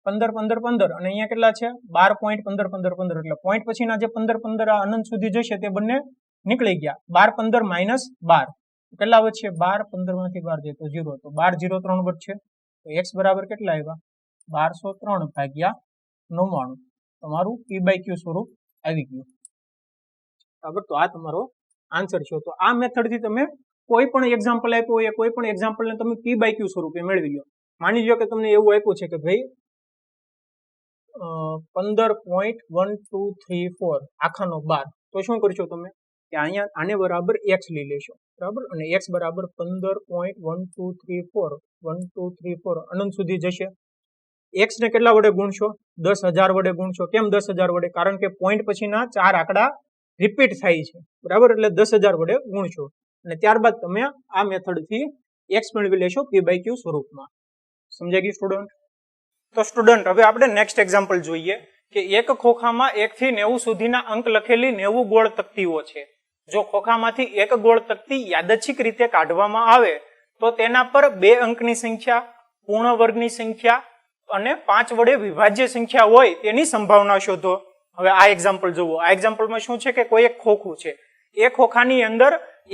15 15 અને અહીંયા કેટલા છે 12.15 15 15 એટલે પોઈન્ટ પછીના જે 15 15 આ અનંત સુધી જશે તે બંને નીકળી ગયા. 12 15 માઇનસ 12 કેટલા વધશે 12 15 માંથી 12 જાય તો 0 તો 12 0 3 વધશે. તો x બરાબર કેટલા આવ્યા 1203 ભાગ્યા 99. તમારું p/q સ્વરૂપ આવી ગયું. બરાબર. તો આ તમારો આન્સર છે. તો આ મેથડ થી તમે કોઈ પણ એક્ઝામ્પલ આપ્યું હોય કોઈ પણ એક્ઝામ્પલ ને તમે p/q સ્વરૂપે મેળવી લો. માની લો કે તમને એવું આપ્યું છે કે ભાઈ 15.1234 આખાનો 12. તો શું કરશો તમે કે અહીંયા આને બરાબર x લઈ લેશો. બરાબર. અને x બરાબર 15.1234 અનંત સુધી જશે. x ને કેટલા વડે ગુણશો 10,000 વડે ગુણશો. કેમ 10,000 વડે કારણ કે પોઈન્ટ પછીના 4 આંકડા રિપીટ થાય છે. બરાબર. એટલે 10,000 વડે ગુણશો અને ત્યારબાદ તમે આ મેથડ થી x મેળવી લેશો p/q સ્વરૂપમાં. સમજાઈ ગયું સ્ટુડન્ટ. તો સ્ટુડન્ટ હવે આપણે નેક્સ્ટ એક્ઝામ્પલ જોઈએ કે એક ખોખામાં 1 થી 90 સુધીના અંક લખેલી 90 ગોળ તકતીઓ છે. જો ખોખામાંથી એક ગોળ તકતી યાદચ્છિક રીતે કાઢવામાં આવે તો તેના પર 2 અંકની સંખ્યા, પૂર્ણ વર્ગની સંખ્યા અને 5 વડે વિભાજ્ય સંખ્યા હોય તેની સંભાવના શોધો. હવે આ એક્ઝામ્પલ જુઓ. આ એક્ઝામ્પલમાં શું છે કે કોઈ એક ખોખું છે. એ ખોખાની અંદર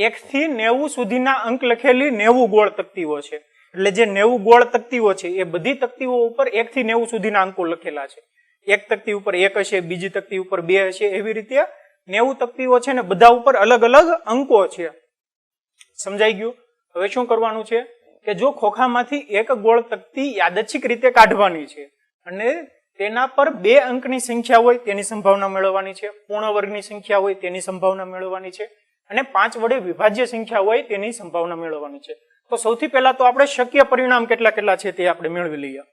1 થી 90 સુધીના અંક લખેલી 90 ગોળ તકતીઓ છે. એટલે જે 90 ગોળ તકતીઓ છે એ બધી તકતીઓ ઉપર 1 થી 90 સુધીના અંકો લખેલા છે. એક તકતી ઉપર 1 હશે, બીજી તકતી ઉપર 2 હશે, એવી રીતે 90 તકતીઓ છે ને બધા ઉપર અલગ અલગ અંકો છે. સમજાઈ ગયું. હવે શું કરવાનું છે કે જો ખોખામાંથી એક ગોળ તકતી યાદચ્છિક રીતે કાઢવાની છે અને તેના પર 2 અંકની સંખ્યા હોય તેની સંભાવના મેળવવાની છે, પૂર્ણ વર્ગની સંખ્યા હોય તેની સંભાવના મેળવવાની છે અને 5 વડે વિભાજ્ય સંખ્યા હોય તેની સંભાવના મેળવવાની છે. તો સૌથી પહેલા તો આપણે શક્ય પરિણામ કેટલા કેટલા છે તે આપણે મેળવી લઈએ.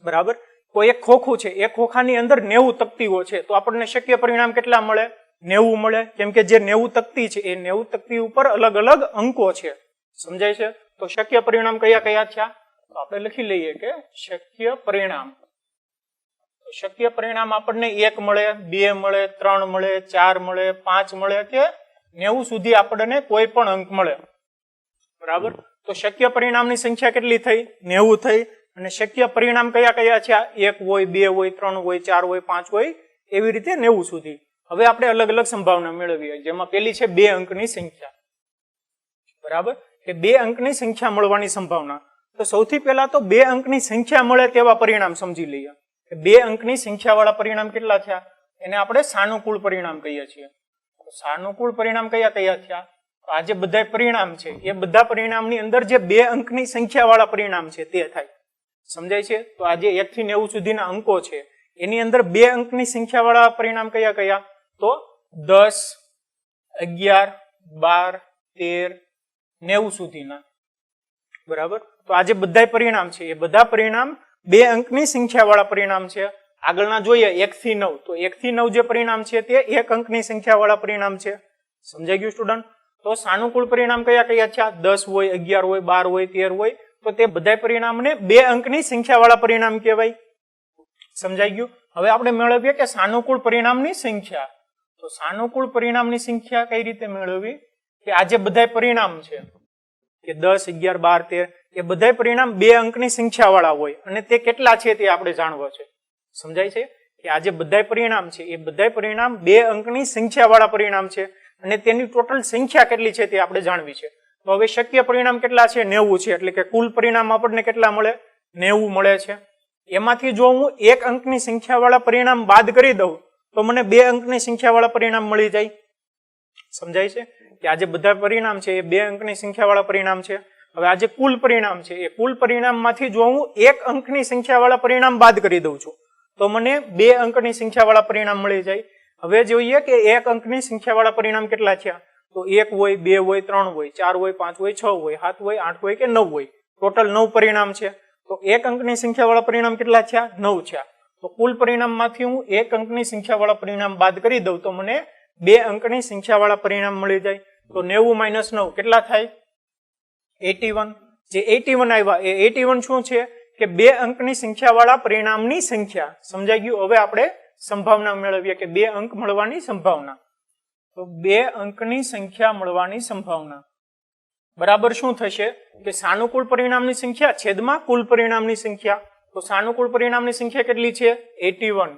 બરાબર. કોઈ એક ખોખું છે, એ ખોખાની અંદર 90 તકતીઓ છે તો આપણને શક્ય પરિણામ કેટલા મળે 90 મળે. કેમ કે જે 90 તકતી છે એ 90 તકતી ઉપર અલગ અલગ અંકો છે. સમજાય છે. તો શક્ય પરિણામ કયા કયા થયા તો આપણે લખી લઈએ કે શક્ય પરિણામ આપણને 1 મળે, 2 મળે, 3 મળે, 4 મળે, 5 મળે કે 90 સુધી આપણને કોઈ પણ અંક મળે. બરાબર. તો શક્ય પરિણામની સંખ્યા કેટલી થઈ 90 થઈ. અને શક્ય પરિણામ કયા કયા છે 1 હોય, 2 હોય, 3 હોય, 4 હોય, 5 હોય એવી રીતે 90 સુધી. હવે આપણે અલગ અલગ સંભાવના મેળવીએ જેમાં પેલી છે 2 અંકની સંખ્યા. બરાબર. કે 2 અંકની સંખ્યા મળવાની સંભાવના. તો સૌથી પહેલા તો 2 અંકની સંખ્યા મળે તેવા પરિણામ સમજી લઈએ. 2 અંકની સંખ્યા વાળા પરિણામ કેટલા થયા એને આપણે સાનુકૂળ પરિણામ કહીએ છીએ. સાનુકૂળ પરિણામ કયા કયા થયા તો આ જે બધા પરિણામ છે એ બધા પરિણામની અંદર જે 2 અંકની સંખ્યા વાળા પરિણામ છે તે થાય. સમજાય છે. તો આ જે 1 થી 90 સુધીના અંકો છે એની અંદર 2 અંકની સંખ્યા વાળા પરિણામ કયા કયા તો 10, 11, 12, 13, 90 સુધીના. બરાબર. તો આ જે બધા પરિણામ છે એ બધા પરિણામ 2 અંકની સંખ્યા વાળા પરિણામ છે. આગળના જોઈએ 1 થી 9 તો 1 થી 9 જે પરિણામ છે તે 1 અંકની સંખ્યા વાળા પરિણામ છે. સમજાઈ ગયું સ્ટુડન્ટ. તો સાનુકૂળ પરિણામ કયા કયા છે 10 હોય, 11 હોય, 12 હોય, 13 હોય તો તે બધા પરિણામને 2 અંકની સંખ્યાવાળા પરિણામ કહેવાય. સમજાઈ ગયું? હવે આપણે મેળવીએ કે સાનુકૂળ પરિણામની સંખ્યા. તો સાનુકૂળ પરિણામની સંખ્યા કઈ રીતે મેળવવી? કે આ જે બધા પરિણામ છે કે 10, 11, 12, 13 એ બધા પરિણામ 2 અંકની સંખ્યાવાળા હોય અને તે કેટલા છે તે આપણે જાણવા છે. સમજાય છે? કે આ જે બધા પરિણામ છે એ બધા પરિણામ 2 અંકની સંખ્યાવાળા પરિણામ છે અને તેની ટોટલ સંખ્યા કેટલી છે તે આપણે જાણવી છે. તો હવે શક્ય પરિણામ કેટલા છે? 90 છે. એટલે કે કુલ પરિણામ આપણને કેટલા મળે? 90 મળે છે. એમાંથી જો હું 1 અંકની સંખ્યાવાળા પરિણામ બાદ કરી દઉં તો મને 2 અંકની સંખ્યાવાળા પરિણામ મળી જાય. સમજાય છે? કે આ જે બધા પરિણામ છે એ 2 અંકની સંખ્યાવાળા પરિણામ છે. હવે આ જે કુલ પરિણામ છે એ કુલ પરિણામમાંથી જો હું 1 અંકની સંખ્યાવાળા પરિણામ બાદ કરી દઉં છું તો મને 2 અંકની સંખ્યાવાળા પરિણામ મળી જાય. હવે જોઈએ કે 1 અંકની સંખ્યાવાળા પરિણામ કેટલા થયા? તો 1 હોય, 2 હોય, 3 હોય, 4 હોય, 5 હોય, 6 હોય, 7 હોય, 8 હોય કે 9 હોય. ટોટલ 9 પરિણામ છે. તો 1 અંકની સંખ્યાવાળા પરિણામ કેટલા થયા? 9 થયા. તો કુલ પરિણામમાંથી હું 1 અંકની સંખ્યાવાળા પરિણામ બાદ કરી દઉં તો મને 2 અંકની સંખ્યાવાળા પરિણામ મળી જાય. તો 90 - 9 કેટલા થાય? 81. જે 81 આવ્યા એ 81 શું છે? કે 2 અંકની સંખ્યાવાળા પરિણામની સંખ્યા. સમજાઈ ગયું? હવે આપણે સંભાવના મેળવીએ કે 2 અંક મળવાની સંભાવના. તો 2 અંકની સંખ્યા મળવાની સંભાવના બરાબર શું થશે? કે સાનુકૂળ પરિણામની સંખ્યા છેદમાં કુલ પરિણામની સંખ્યા. તો સાનુકૂળ પરિણામની સંખ્યા કેટલી છે? 81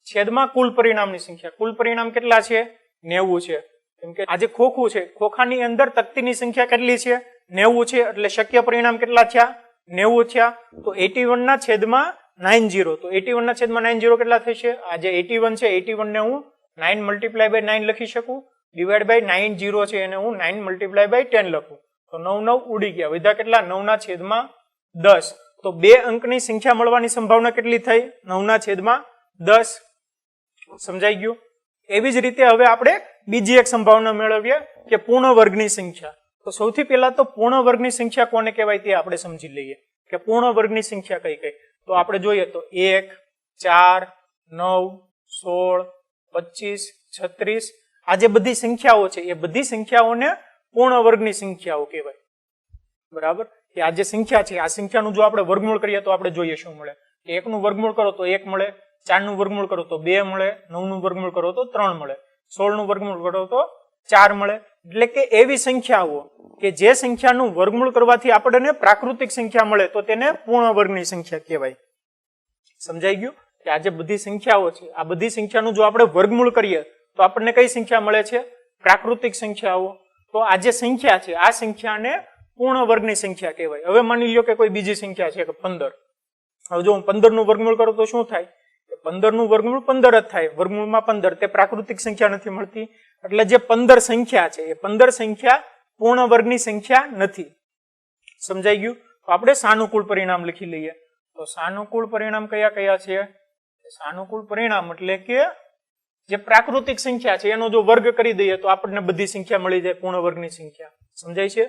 છેદમાં કુલ પરિણામની સંખ્યા. કુલ પરિણામ કેટલા છે? 90 છે. કેમ કે આજે ખોખું છે, ખોખાની અંદર તકતીની સંખ્યા કેટલી છે? 90 છે. એટલે શક્ય પરિણામ કેટલા થયા? 90 થયા. તો 81 ના છેદમાં 90. તો 81 ના છેદમાં 90 કેટલા થશે? આ જે 81 છે 81 ને હું 9 × 9 લખી શકું. ડિવાઈડ બાય 90 છે એને હું 9 × 10 લખું. તો 9 9 ઉડી ગયા. વધ્યા કેટલા? 9 ના છેદમાં 10. તો 2 અંકની સંખ્યા મળવાની સંભાવના કેટલી થઈ? 9 ના છેદમાં 10. સમજાઈ ગયું? એવી જ રીતે હવે આપણે બીજી એક સંભાવના મેળવીએ કે પૂર્ણ વર્ગની સંખ્યા. તો સૌથી પહેલા તો પૂર્ણ વર્ગની સંખ્યા કોને કહેવાય તે આપણે સમજી લઈએ કે પૂર્ણ વર્ગની સંખ્યા કઈ કઈ. તો આપણે જોઈએ તો 1, 4, 9, 16, 25, 36 આ જે બધી સંખ્યાઓ છે એ બધી સંખ્યાઓને પૂર્ણ વર્ગની સંખ્યાઓ કહેવાય. બરાબર? કે આ જે સંખ્યા છે આ સંખ્યાનું જો આપણે વર્ગમૂળ કરીએ તો આપણે જોઈએ શું મળે? કે 1 નું વર્ગમૂળ કરો તો 1 મળે, 4 નું વર્ગમૂળ કરો તો 2 મળે, 9 નું વર્ગમૂળ કરો તો 3 મળે, 16 નું વર્ગમૂળ કરો તો 4 મળે. એટલે કે એવી સંખ્યાઓ કે જે સંખ્યાનું વર્ગમૂળ કરવાથી આપણને પ્રાકૃતિક સંખ્યા મળે તો તેને પૂર્ણ વર્ગની સંખ્યા કહેવાય. સમજાઈ ગયું? કે આ જે બધી સંખ્યાઓ છે આ બધી સંખ્યાનું જો આપણે વર્ગમૂળ કરીએ તો આપણને કઈ સંખ્યા મળે છે? પ્રાકૃતિક સંખ્યાઓ. તો આ જે સંખ્યા છે આ સંખ્યાને પૂર્ણ વર્ગની સંખ્યા કહેવાય. હવે માની લો કે કોઈ બીજી સંખ્યા છે કે 15. હવે જો હું 15 નું વર્ગમૂળ કરું તો શું થાય? 15 નું વર્ગમૂળ 15 જ થાય. વર્ગમૂળમાં 15 તે પ્રાકૃતિક સંખ્યા નથી મળતી. એટલે જે 15 સંખ્યા છે એ 15 સંખ્યા પૂર્ણ વર્ગની સંખ્યા નથી. સમજાઈ ગયું? તો આપણે સાનુકૂળ પરિણામ લખી લઈએ. તો સાનુકૂળ પરિણામ કયા કયા છે? સાનુકૂળ પરિણામ એટલે કે જે પ્રાકૃતિક સંખ્યા છે એનો જો વર્ગ કરી દઈએ તો આપણને બધી સંખ્યા મળી જાય પૂર્ણ વર્ગની સંખ્યા. સમજાય છે?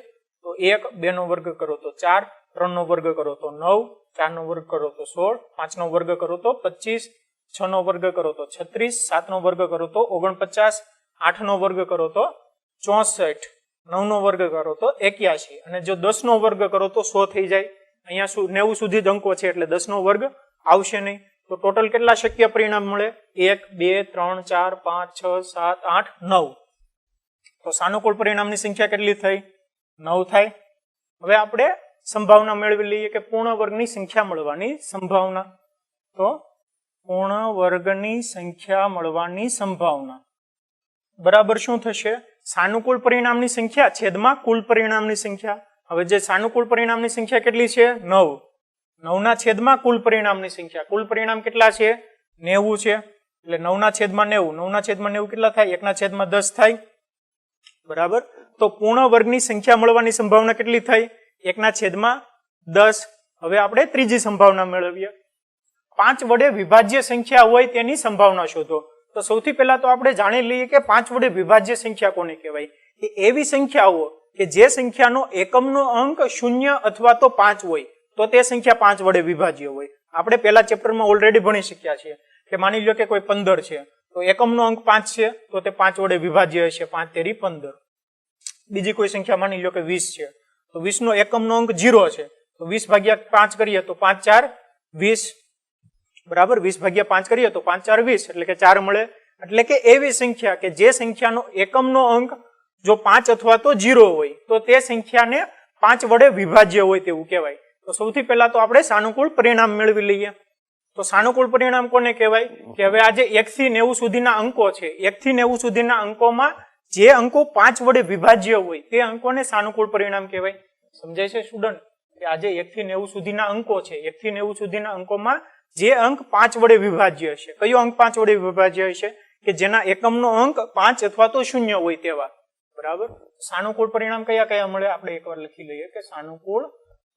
તો 1, 2 નો વર્ગ કરો તો 4, 3 નો વર્ગ કરો તો 9, 4 નો વર્ગ કરો તો 16, 5 નો વર્ગ કરો તો 25, 6 નો વર્ગ કરો તો 36, 7 નો વર્ગ કરો તો 49, 8 નો વર્ગ કરો તો 64, 9 નો વર્ગ કરો તો 81 અને જો 10 નો વર્ગ કરો તો 100 થઈ જાય. અહીંયા 90 સુધી જ અંકો છે એટલે 10 નો વર્ગ આવશે નહીં. તો ટોટલ કેટલા શક્ય પરિણામ મળે? 1, 2, 3, 4, 5, 6, 7, 8, 9. તો સાનુકૂળ પરિણામની સંખ્યા કેટલી થઈ? 9 થાય. હવે આપણે સંભાવના મેળવી લઈએ કે પૂર્ણ વર્ગની સંખ્યા મળવાની સંભાવના. તો પૂર્ણ વર્ગની સંખ્યા મળવાની સંભાવના બરાબર શું થશે? સાનુકૂળ પરિણામની સંખ્યા છેદમાં કુલ પરિણામની સંખ્યા. હવે જે સાનુકૂળ પરિણામની સંખ્યા કેટલી છે? 9. 9 ના છેદમાં કુલ પરિણામની સંખ્યા. કુલ પરિણામ કેટલા છે? 90 છે. એટલે 9 ના છેદમાં 90. 9 ના છેદમાં 90 કેટલા થાય? 1 ના છેદમાં 10 થાય. બરાબર? તો પૂર્ણ વર્ગની સંખ્યા મળવાની સંભાવના કેટલી થઈ? 1 ના છેદમાં 10. હવે આપણે ત્રીજી સંભાવના મેળવીએ. 5 વડે વિભાજ્ય સંખ્યા હોય તેની સંભાવના શોધો. તો સૌથી પહેલા તો આપણે જાણી લઈએ કે 5 વડે વિભાજ્ય સંખ્યા કોને કહેવાય? કે એવી સંખ્યાઓ કે જે સંખ્યાનો એકમનો અંક 0 અથવા તો 5 હોય તો તે સંખ્યા 5 વડે વિભાજ્ય હોય. આપણે પહેલા ચેપ્ટરમાં ઓલરેડી ભણી શક્યા છીએ કે માની લો કે કોઈ 15 છે તો એકમનો અંક 5 છે તો તે 5 વડે વિભાજ્ય હશે. 5 તેરી 15. બીજી કોઈ સંખ્યા માની લો કે 20 છે તો 20 નો એકમનો અંક 0 છે તો 20 ભાગ્યા 5 કરીએ તો 5 4 20 બરાબર 20 ભાગ્યા 5 કરીએ તો 5 4 20 એટલે કે 4 મળે. એટલે કે એવી સંખ્યા કે જે સંખ્યાનો એકમનો અંક જો 5 અથવા તો 0 હોય તો તે સંખ્યાને 5 વડે વિભાજ્ય હોય તેવું કહેવાય. તો સૌથી પહેલા તો આપણે સાનુકૂળ પરિણામ મેળવી લઈએ. તો સાનુકૂળ પરિણામ કોને કહેવાય કે હવે આ જે 1 થી 90 સુધીના અંકો છે 1 થી 90 સુધીના અંકોમાં જે અંકો 5 વડે વિભાજ્ય હોય તે અંકોને સાનુકૂળ પરિણામ કહેવાય. સમજાય છે સ્ટુડન્ટ કે આ જે 1 થી 90 સુધીના અંકો છે 1 થી 90 સુધીના અંકોમાં જે અંક 5 વડે વિભાજ્ય હશે. કયો અંક 5 વડે વિભાજ્ય હશે કે જેના એકમનો અંક 5 અથવા તો 0 હોય તેવા. બરાબર. સાનુકૂળ પરિણામ કયા કયા મળે આપણે એકવાર લખી લઈએ કે સાનુકૂળ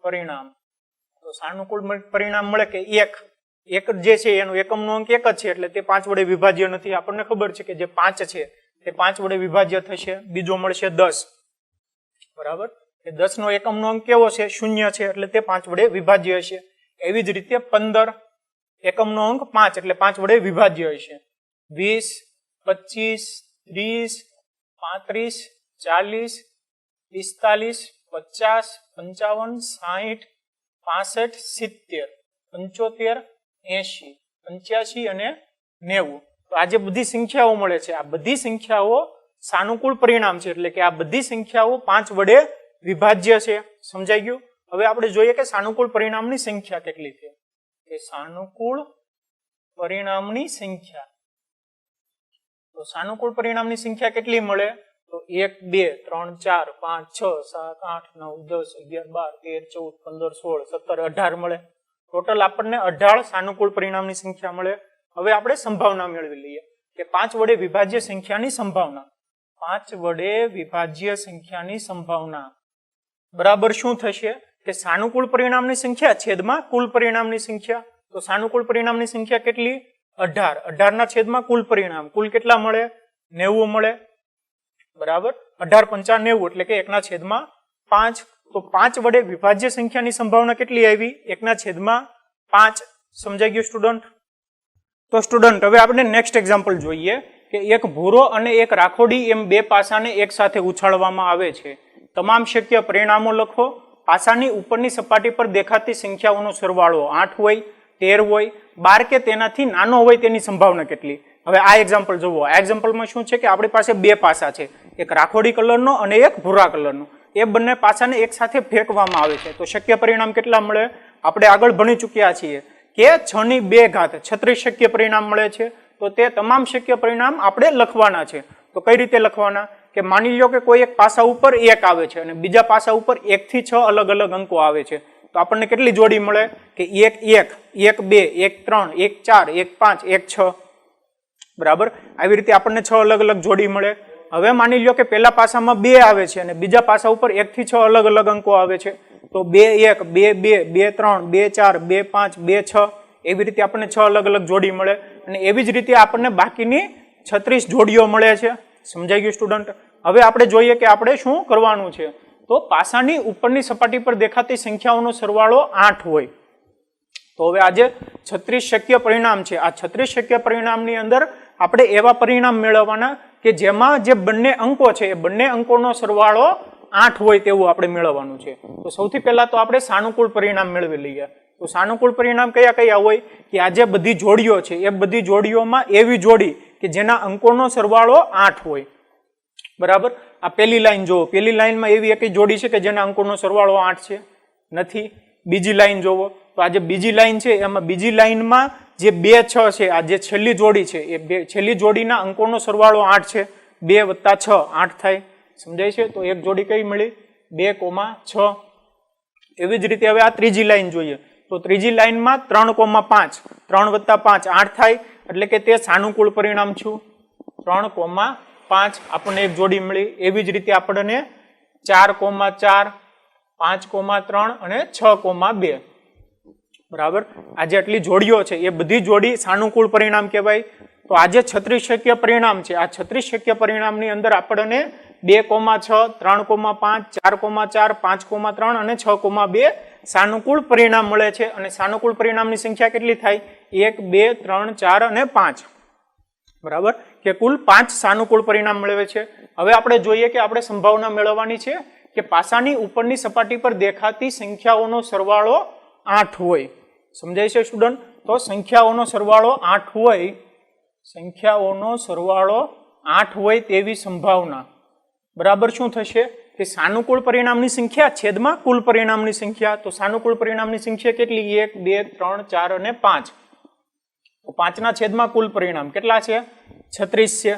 પરિણામ. તો સાનુકૂળ પરિણામ મળે કે એક જે છે એનો એકમનો અંક 1 જ છે એટલે તે 5 વડે વિભાજ્ય નથી. આપણને ખબર છે કે જે 5 છે તે 5 વડે વિભાજ્ય થશે. બીજો મળશે 10. બરાબર. કે 10 નો એકમનો અંક કેવો છે 0 છે એટલે તે 5 વડે વિભાજ્ય હશે. એવી જ રીતે 15 એકમનો અંક 5 એટલે 5 વડે વિભાજ્ય હશે. 20 25 30 35 40 45 50 55 60 65 70 75 80 85 અને 90. તો આ જે બધી સંખ્યાઓ મળે છે આ બધી સંખ્યાઓ સાનુકૂળ પરિણામ છે એટલે કે આ બધી સંખ્યાઓ 5 વડે વિભાજ્ય છે. સમજાઈ ગયું. હવે આપણે જોઈએ કે સાનુકૂળ પરિણામની સંખ્યા કેટલી છે. કે સાનુકૂળ પરિણામની સંખ્યા. તો સાનુકૂળ પરિણામની સંખ્યા કેટલી મળે તો 1 2 3 4 5 6 7 8 9 10 11 12 13 14 15 16 17 18 મળે. ટોટલ આપણને 18 સાનુકૂળ પરિણામની સંખ્યા મળે. હવે આપણે સંભાવના મેળવી લઈએ કે 5 વડે વિભાજ્ય સંખ્યાની સંભાવના. 5 વડે વિભાજ્ય સંખ્યાની સંભાવના બરાબર શું થશે કે સાનુકૂળ પરિણામની સંખ્યા છેદમાં કુલ પરિણામની સંખ્યા. તો સાનુકૂળ પરિણામની સંખ્યા કેટલી 18. 18 ના છેદમાં કુલ પરિણામ. કુલ કેટલા મળે 90 મળે. બરાબર. 18 5 90 એટલે કે 1 ના છેદમાં 5. તો 5 વડે વિભાજ્ય સંખ્યાની સંભાવના કેટલી આવી 1 ના છેદમાં 5. સમજાઈ ગયું સ્ટુડન્ટ. તો સ્ટુડન્ટ હવે આપણે નેક્સ્ટ એક્ઝામ્પલ જોઈએ કે એક ભૂરો અને એક રાખોડી એમ બે પાસાને એક સાથે ઉછાળવામાં આવે છે. તમામ શક્ય પરિણામો લખો. પાસાની ઉપરની સપાટી પર દેખાતી સંખ્યાઓનો સરવાળો 8 હોય 13 હોય 12 કે તેનાથી નાનો હોય તેની સંભાવના કેટલી. હવે આ એક્ઝામ્પલ જુઓ. આ એક્ઝામ્પલમાં શું છે કે આપણી પાસે બે પાસા છે એક રાખોડી કલરનો અને એક ભૂરા કલરનો. એ બંને પાસાને એક સાથે ફેંકવામાં આવે છે. તો શક્ય પરિણામ કેટલા મળે આપણે આગળ ભણી ચૂક્યા છીએ કે 6 ની 2 ઘાત 36 શક્ય પરિણામ મળે છે. તો તે તમામ શક્ય પરિણામ આપણે લખવાના છે. તો કઈ રીતે લખવાના કે માની લો કે કોઈ એક પાસા ઉપર 1 આવે છે અને બીજા પાસા ઉપર 1 થી 6 અલગ અલગ અંકો આવે છે. તો આપણને કેટલી જોડી મળે કે 1 1 1 2 1 3 1 4 1 5 1 6. બરાબર. આવી રીતે આપણને 6 અલગ અલગ જોડી મળે. હવે માની લો કે પહેલા પાસામાં 2 આવે છે અને બીજા પાસા ઉપર 1 થી 6 અલગ અલગ અંકો આવે છે. તો 2 1 2 2 2 3 2 4 2 5 2 6 એવી રીતે આપણને 6 અલગ અલગ જોડી મળે. અને એવી જ રીતે આપણને બાકીની 36 જોડીઓ મળે છે. સમજાઈ ગયું સ્ટુડન્ટ. હવે આપણે જોઈએ કે આપણે શું કરવાનું છે. તો પાસાની ઉપરની સપાટી પર દેખાતી સંખ્યાઓનો સરવાળો 8 હોય. તો હવે આજે 36 શક્ય પરિણામ છે. આ 36 શક્ય પરિણામની અંદર આપણે એવા પરિણામ મેળવવાના કે જેમાં જે બંને અંકો છે એ બંને અંકોનો સરવાળો 8 હોય તેવું આપણે મેળવવાનું છે. તો સૌથી પહેલા તો આપણે સાનુકૂળ પરિણામ મેળવી લઈએ. તો સાનુકૂળ પરિણામ કયા કયા હોય કે આ જે બધી જોડીઓ છે એ બધી જોડીઓમાં એવી જોડી કે જેના અંકોનો સરવાળો 8 હોય. બરાબર. આ પહેલી લાઈન જોવો. પહેલી લાઈનમાં એવી એક જોડી છે કે જેના અંકોનો સરવાળો 8 છે નથી. બીજી લાઈન જોવો તો આ જે બીજી લાઈન છે એમાં બીજી લાઈનમાં જે 2 6 છે આ જે છેલ્લી જોડી છે એ છેલ્લી જોડીના અંકોનો સરવાળો 8 છે. 2 + 6 8 થાય. સમજાય છે. તો એક જોડી કઈ મળી 2,6. એવી જ રીતે હવે આ ત્રીજી લાઈન જોઈએ તો ત્રીજી લાઈનમાં 3,5 3 + 5 8 થાય એટલે કે તે સાનુકૂળ પરિણામ છું. 3,5 આપણને એક જોડી મળી. એવી જ રીતે આપણને 4,4 5,3 અને 6,2. બરાબર. આ જે આટલી જોડીઓ છે એ બધી જોડી સાનુકૂળ પરિણામ કહેવાય. તો આ જે 36 શક્ય પરિણામ છે આ 36 શક્ય પરિણામની અંદર આપણને 2,6 3,5 4,4 5,3 અને 6,2 સાનુકૂળ પરિણામ મળે છે. અને સાનુકૂળ પરિણામની સંખ્યા કેટલી થાય 1 2 3 4 અને 5. બરાબર. કે કુલ 5 સાનુકૂળ પરિણામ મેળવે છે. હવે આપણે જોઈએ કે આપણે સંભાવના મેળવવાની છે કે પાસાની ઉપરની સપાટી પર દેખાતી સંખ્યાઓનો સરવાળો 8 હોય. સમજાય છે સ્ટુડન્ટ? તો સંખ્યાઓનો સરવાળો 8 હોય, સંખ્યાઓનો સરવાળો 8 હોય તેવી સંભાવના બરાબર શું થશે કે સાનુકૂળ પરિણામની સંખ્યા છેદમાં કુલ પરિણામની સંખ્યા. તો સાનુકૂળ પરિણામની સંખ્યા કેટલી? 1 2 3 4 અને 5. તો 5 ના છેદમાં કુલ પરિણામ કેટલા છે? 36 છે.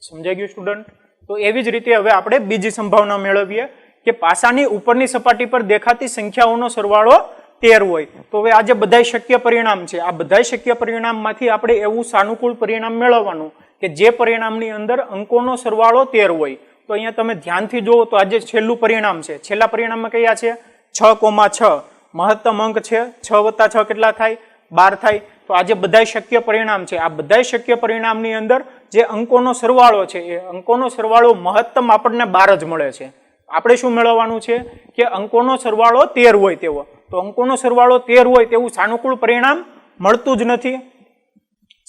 સમજાઈ ગયું સ્ટુડન્ટ? તો એવી જ રીતે હવે આપણે બીજી સંભાવના મેળવીએ કે પાસાની ઉપરની સપાટી પર દેખાતી સંખ્યાઓનો સરવાળો 13 હોય. તો હવે આ જે બધા શક્ય પરિણામ છે, આ બધા શક્ય પરિણામમાંથી આપણે એવું સાનુકૂળ પરિણામ મેળવવાનું કે જે પરિણામની અંદર અંકોનો સરવાળો 13 હોય. તો અહીંયા તમે ધ્યાનથી જુઓ તો આ જે છેલ્લું પરિણામ છે, છેલ્લા પરિણામમાં કયા છે? 6,6. મહત્તમ અંક છે 6 વત્તા 6 કેટલા થાય? 12 થાય. તો આ જે બધા શક્ય પરિણામ છે, આ બધા શક્ય પરિણામની અંદર જે અંકોનો સરવાળો છે એ અંકોનો સરવાળો મહત્તમ આપણને 12 જ મળે છે. આપણે શું મેળવવાનું છે કે અંકોનો સરવાળો 13 હોય તેવો. તો અંકોનો સરવાળો 13 હોય તેવું સાનુકૂળ પરિણામ મળતું જ નથી.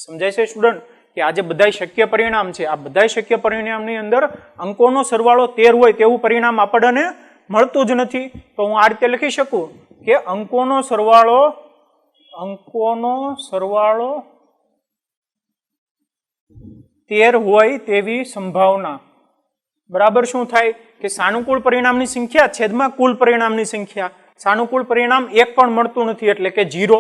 સમજાય છે સ્ટુડન્ટ? કે આ જે બધા શક્ય પરિણામ છે, આ બધા શક્ય પરિણામની અંદર અંકોનો સરવાળો 13 હોય તેવું પરિણામ આપણને મળતું જ નથી. તો હું આ રીતે લખી શકું કે અંકોનો સરવાળો 13 હોય તેવી સંભાવના બરાબર શું થાય કે સાનુકૂળ પરિણામની સંખ્યા છેદમાં કુલ પરિણામની સંખ્યા. સાનુકૂળ પરિણામ એક પણ મળતું નથી એટલે કે 0.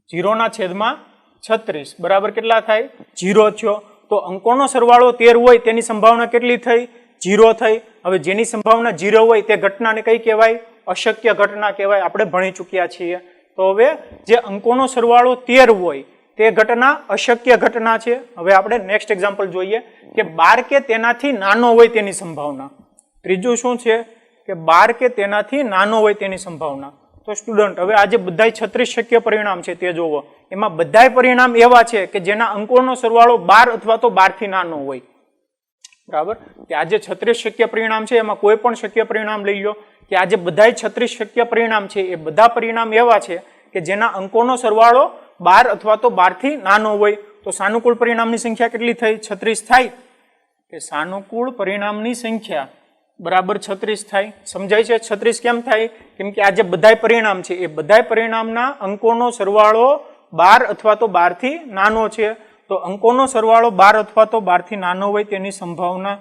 0 ના છેદમાં 36 બરાબર કેટલા થાય? 0 થયો. તો અંકોનો સરવાળો 13 હોય તેની સંભાવના કેટલી થઈ? 0 થઈ. હવે જેની સંભાવના 0 હોય તે ઘટનાને કઈ કહેવાય? અશક્ય ઘટના કહેવાય. આપણે ભણી ચૂક્યા છીએ. તો હવે જે અંકોનો સરવાળો 13 હોય તે ઘટના અશક્ય ઘટના છે. હવે આપણે નેક્સ્ટ એક્ઝામ્પલ જોઈએ કે 12 કે તેનાથી નાનો હોય તેની સંભાવના. ત્રીજું શું છે કે 12 કે તેનાથી નાનો હોય તેની સંભાવના. તો સ્ટુડન્ટ હવે આ જે બધા 36 શક્ય પરિણામ છે તે જોવો. એમાં બધા પરિણામ એવા છે કે જેના અંકોનો સરવાળો 12 અથવા તો 12 થી નાનો હોય. બરાબર? કે આ જે 36 શક્ય પરિણામ છે એમાં કોઈ પણ શક્ય પરિણામ લઈ લો કે આ જે બધા 36 શક્ય પરિણામ છે એ બધા પરિણામ એવા છે કે જેના અંકોનો સરવાળો 12 અથવા તો 12 થી નાનો હોય. તો સાનુકૂળ પરિણામની સંખ્યા કેટલી થઈ? 36 થાય. કે સાનુકૂળ પરિણામની સંખ્યા બરાબર 36 થાય. સમજાય છે? 36 કેમ થાય? કેમ કે આ જે બધા પરિણામ છે એ બધા પરિણામના અંકોનો સરવાળો 12 અથવા તો 12 થી નાનો છે. તો અંકોનો સરવાળો 12 અથવા તો 12 થી નાનો હોય તેની સંભાવના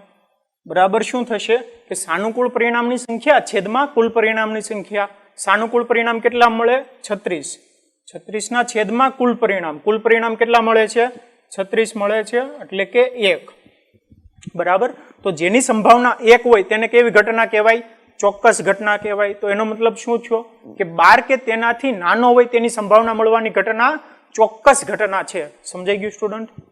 બરાબર શું થશે કે સાનુકૂળ પરિણામની સંખ્યા છેદમાં કુલ પરિણામની સંખ્યા. સાનુકૂળ પરિણામ કેટલા મળે? 36. 36 ના છેદમાં કુલ પરિણામ કેટલા મળે છે? 36 મળે છે એટલે કે 1. બરાબર? તો જેની સંભાવના 1 હોય તેને કેવી ઘટના કહેવાય? ચોક્કસ ઘટના કહેવાય. તો એનો મતલબ શું થયો કે 12 કે તેનાથી નાનો હોય તેની સંભાવના મળવાની ઘટના ચોક્કસ ઘટના છે. સમજાઈ ગયું સ્ટુડન્ટ?